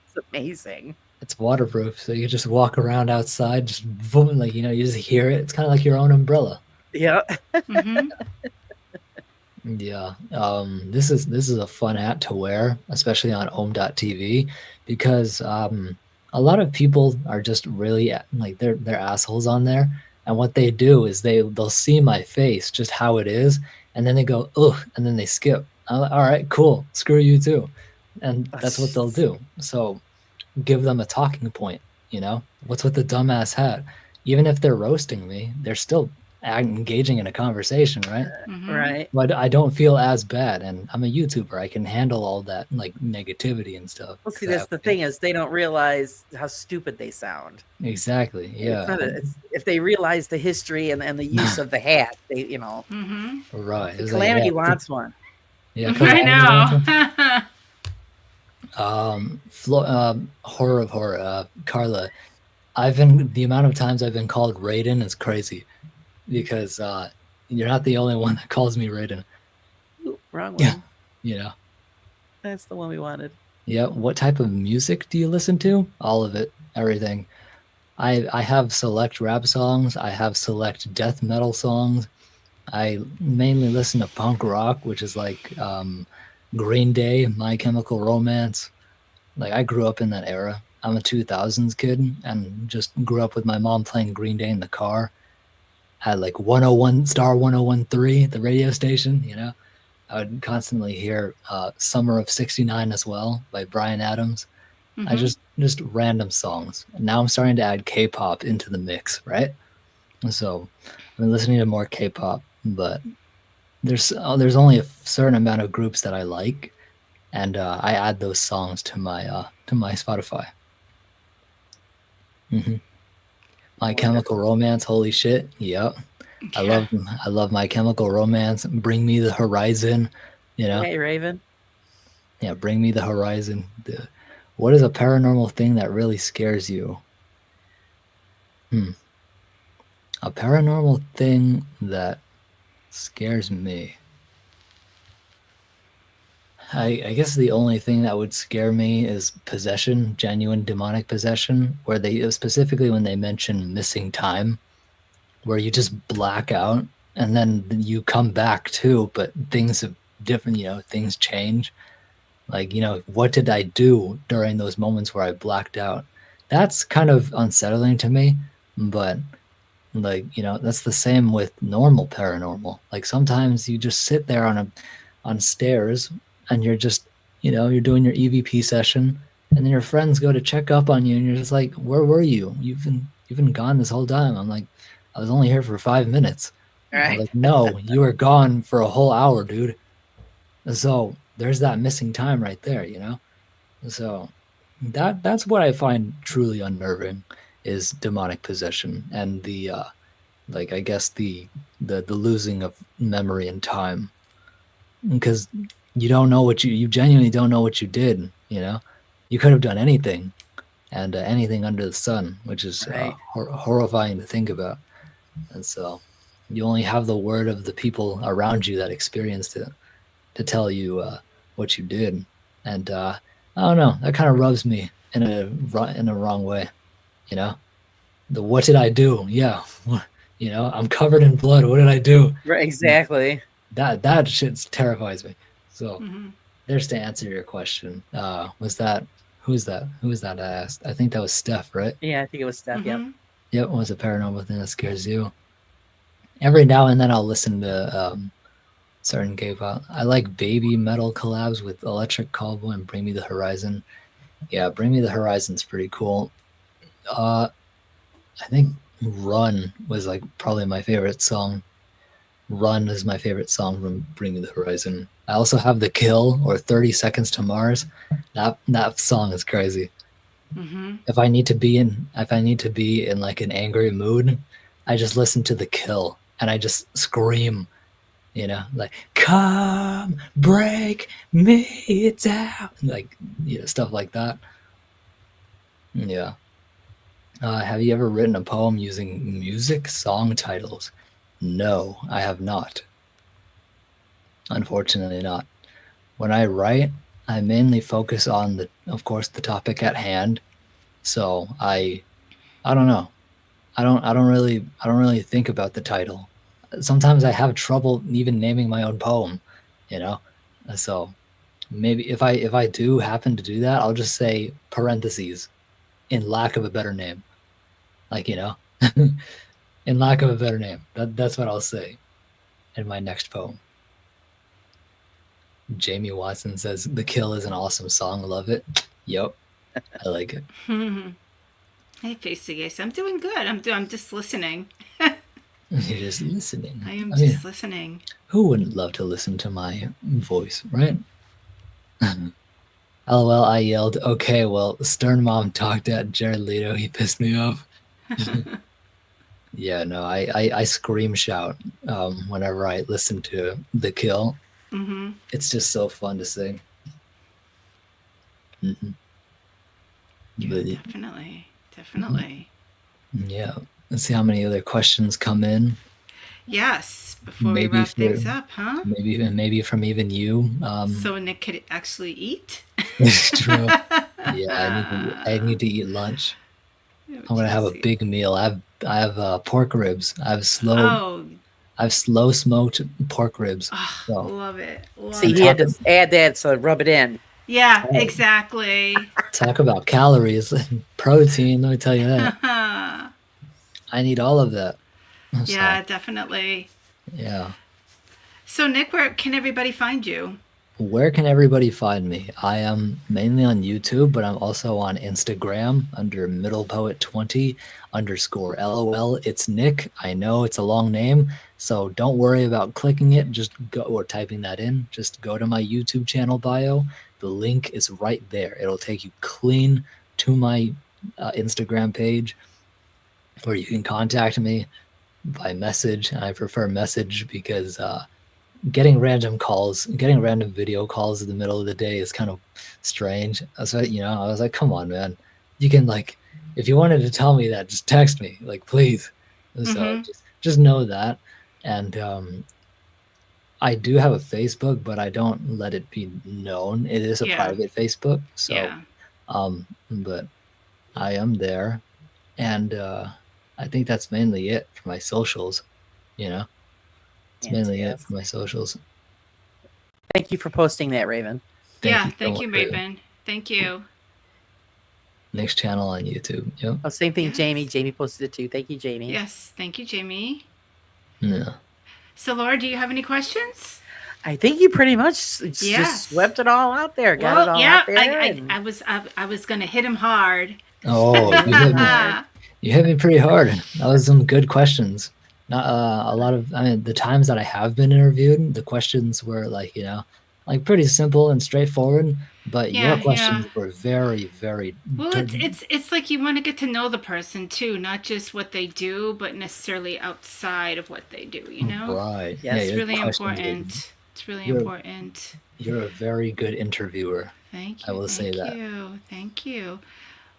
It's amazing. It's waterproof, so you just walk around outside, just boom, you just hear it. It's kind of like your own umbrella. Yeah. Mm-hmm. Yeah. This is a fun hat to wear, especially on Ohm.tv, because a lot of people are just really they're assholes on there, and what they do is they'll see my face just how it is, and then they go ugh, and then they skip. I'm like, all right, cool, screw you too, and that's what they'll do. So give them a talking point. What's with the dumbass hat? Even if they're roasting me, they're still engaging in a conversation, right? Mm-hmm. Right. But I don't feel as bad, and I'm a YouTuber. I can handle all that negativity and stuff. Well, see, that's the thing, is they don't realize how stupid they sound. Exactly. Yeah. If they realize the history and the use of the hat, they, Mm-hmm. Right. Calamity wants one. Yeah. I know. Horror of horror. Carla, the amount of times I've been called Raiden is crazy, because you're not the only one that calls me Raiden. Ooh, wrong one. Yeah. That's the one we wanted. Yeah. What type of music do you listen to? All of it. Everything. I have select rap songs. I have select death metal songs. I mainly listen to punk rock, which is like Green Day, My Chemical Romance. I grew up in that era. I'm a 2000s kid, and just grew up with my mom playing Green Day in the car. Had 101 Star 101.3, the radio station. I would constantly hear Summer of '69 as well by Bryan Adams. Mm-hmm. I just random songs. And now I'm starting to add K-pop into the mix, right? So I've been listening to more K-pop, but there's only a certain amount of groups that I like, and I add those songs to my Spotify. Mm-hmm. My Chemical Romance, holy shit, yep. Yeah. I love My Chemical Romance. Bring Me the Horizon, Hey, Raven. Yeah, Bring Me the Horizon. What is a paranormal thing that really scares you? A paranormal thing that scares me. I guess the only thing that would scare me is possession, genuine demonic possession, where specifically when they mention missing time, where you just black out and then you come back too, but things are different, things change. What did I do during those moments where I blacked out? That's kind of unsettling to me, but that's the same with normal paranormal. Sometimes you just sit there on stairs, and you're just, you're doing your EVP session, and then your friends go to check up on you, and you're just like, where were you? You've been gone this whole time. I'm like, I was only here for 5 minutes. Right. No, you were gone for a whole hour, dude. So there's that missing time right there, So that's what I find truly unnerving, is demonic possession, and the I guess the losing of memory and time, because you don't know what you genuinely don't know what you did. You know, you could have done anything, and anything under the sun, which is Right. horrifying to think about. And so, you only have the word of the people around you that experienced it to tell you what you did. And I don't know, that kind of rubs me in a wrong way. You know, the what did I do? Yeah, you know, I'm covered in blood. What did I do? Right. Exactly. That shit terrifies me. So Mm-hmm. there's to answer your question. Was that who's that? Who was that I asked? I think that was Steph, right? Yeah, I think it was Steph. Yep. Mm-hmm. Yep. Was a paranormal thing that scares you? Every now and then I'll listen to certain K-pop. I like baby metal collabs with Electric Callboy and Bring Me the Horizon. Yeah, Bring Me the Horizon's pretty cool. I think Run was like probably my favorite song. Run is my favorite song from Bring Me the Horizon. I also have The Kill or 30 Seconds to Mars. That song is crazy. Mm-hmm. If I need to be in like an angry mood, I just listen to The Kill and I just scream, you know, like come break me down, like, you know, stuff like that. Yeah. Have you ever written a poem using music song titles? No, I have not. Unfortunately not. When I write, I mainly focus on of course, the topic at hand. So I don't know. I don't really think about the title. Sometimes I have trouble even naming my own poem, you know? So maybe if I do happen to do that, I'll just say parentheses in lack of a better name. Like, you know, in lack of a better name. That's what I'll say in my next poem. Jamie Watson says The Kill is an awesome song. Love it. Yep. I like it. Mm-hmm. Hey, Face, I'm doing good. I'm just listening. You're just listening. I am just listening. Who wouldn't love to listen to my voice, right? LOL, I yelled, okay, well, Stern Mom talked at Jared Leto. He pissed me off. Yeah, no, I scream shout whenever I listen to The Kill. Mm-hmm. It's just so fun to sing. Mm-hmm. Yeah, definitely. Yeah. Let's see how many other questions come in. Yes, before we wrap things up, huh? Maybe from even you. So Nick could actually eat. It's true. Yeah, I need to eat lunch. I'm gonna have a big meal. I have pork ribs. I have slow smoked pork ribs. Oh, So, love it. See, he had to add that so rub it in. Yeah, exactly. Talk about calories, protein. Let me tell you that. I need all of that. Yeah, definitely. Yeah. So Nick, where can everybody find you? Where can everybody find me? I am mainly on YouTube, but I'm also on Instagram under middlepoet20 _ LOL. It's Nick. I know it's a long name, so don't worry about clicking it. Just go or typing that in. Just go to my YouTube channel bio. The link is right there. It'll take you clean to my Instagram page where you can contact me by message. And I prefer message because getting random video calls in the middle of the day is kind of strange. So, you know, I was like, come on, man. You can, like, if you wanted to tell me that, just text me, like, please. So just know that. And I do have a Facebook, but I don't let it be known. It is a private Facebook. So, but I am there. And I think that's mainly it for my socials, you know? It's mainly it for my socials. Thank you for posting that, Raven. Thank you, Raven. Thank you. Next channel on YouTube. Yep. Oh, same thing, yes. Jamie posted it too. Thank you, Jamie. Yes, thank you, Jamie. Yeah. So, Laura, do you have any questions? I think you pretty much just swept it all out there. Got it all out there. I was gonna hit him hard. Oh, you hit me pretty hard. That was some good questions. Not a lot of. I mean, the times that I have been interviewed, the questions were like, you know, like pretty simple and straightforward. But your questions were very, very. Well, it's like you want to get to know the person too, not just what they do, but necessarily outside of what they do. You know, right? Yeah, it's really important It's really You're important. you're a very good interviewer. Thank I you. will say Thank that. you. Thank you.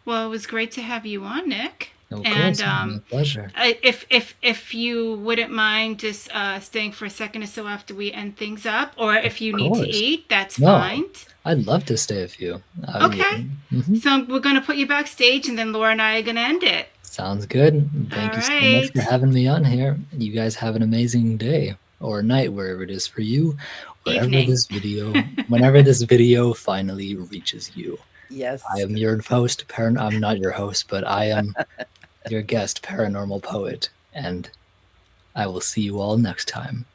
Well, it was great to have you on, Nick. Of And course, my pleasure. if you wouldn't mind just staying for a second or so after we end things up, or if you Of need to course. eat, that's No, fine. I'd love to stay with you. Okay. Mhm. So we're gonna put you backstage, and then Laura and I are gonna end it. Sounds good. Thank All you so much for right. having me on here. You guys have an amazing day or night, wherever it is for you, Evening. whenever this video finally reaches you. I Yes. am your host, I'm not your host, but I am your guest, Paranormal Poet, and I will see you all next time.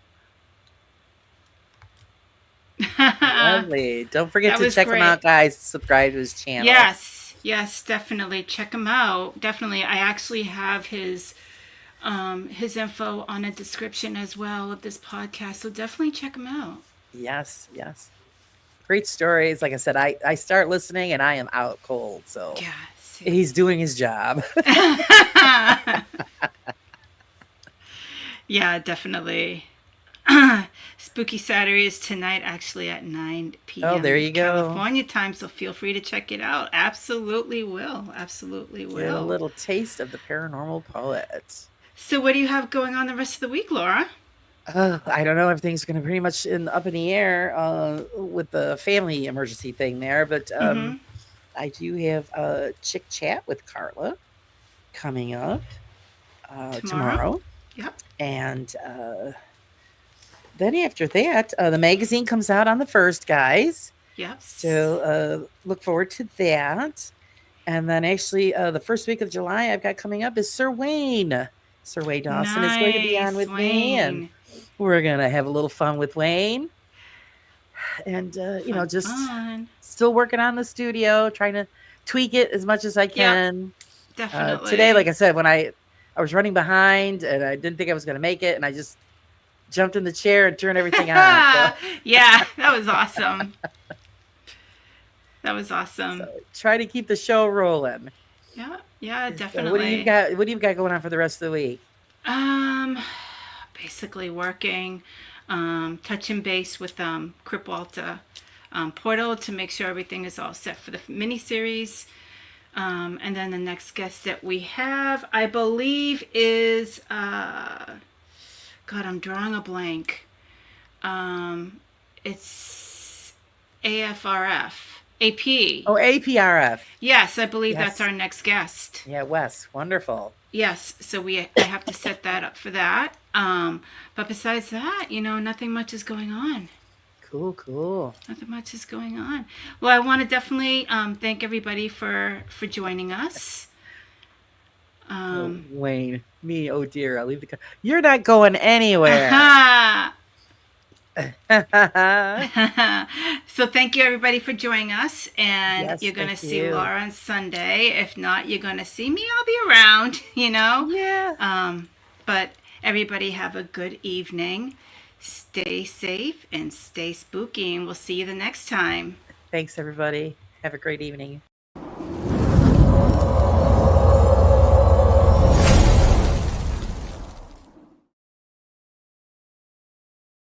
Lovely. Don't forget That to was check him out, great. guys. Subscribe to his channel. Yes, definitely check him out. Definitely, I actually have his info on a description as well of this podcast. So definitely check him out. Yes, yes. Great stories. Like I said, I start listening and I am out cold. So Yes. he's doing his job. Yeah, definitely. Spooky Saturday is tonight, actually at 9 p.m. Oh, there you go. California time, so feel free to check it out. Absolutely will. Absolutely will. Get a little taste of the Paranormal Poet. So what do you have going on the rest of the week, Laura? I don't know. Everything's going to pretty much up in the air with the family emergency thing there. But I do have a chick chat with Carla coming up tomorrow. Yep. And then after that, the magazine comes out on the 1st, guys. Yep. So look forward to that. And then actually the first week of July I've got coming up is Sir Wayne. Sir Wayne Dawson is going to be on with me. And we're going to have a little fun with Wayne. And, just still working on the studio, trying to tweak it as much as I can. Yep, definitely. Today, like I said, when I was running behind and I didn't think I was going to make it, and I just jumped in the chair and turned everything on. So. Yeah, that was awesome. That was awesome. So try to keep the show rolling. Yeah, definitely. So what do you got going on for the rest of the week? Basically working, touching base with Crip Walter Portal to make sure everything is all set for the miniseries. And then the next guest that we have, I believe, is God, I'm drawing a blank. It's AFRF. AP. Oh, APRF. Yes, I believe that's our next guest. Yeah, Wes. Wonderful. Yes, so I have to set that up for that. But besides that, nothing much is going on. Cool. Nothing much is going on. Well, I want to definitely thank everybody for joining us. Wayne, me, oh dear, I'll leave the. You're not going anywhere. So thank you everybody for joining us, and yes, you're going to see Laura on Sunday. If not, you're going to see me. I'll be around, Yeah. But everybody have a good evening. Stay safe and stay spooky, and we'll see you the next time. Thanks, everybody. Have a great evening.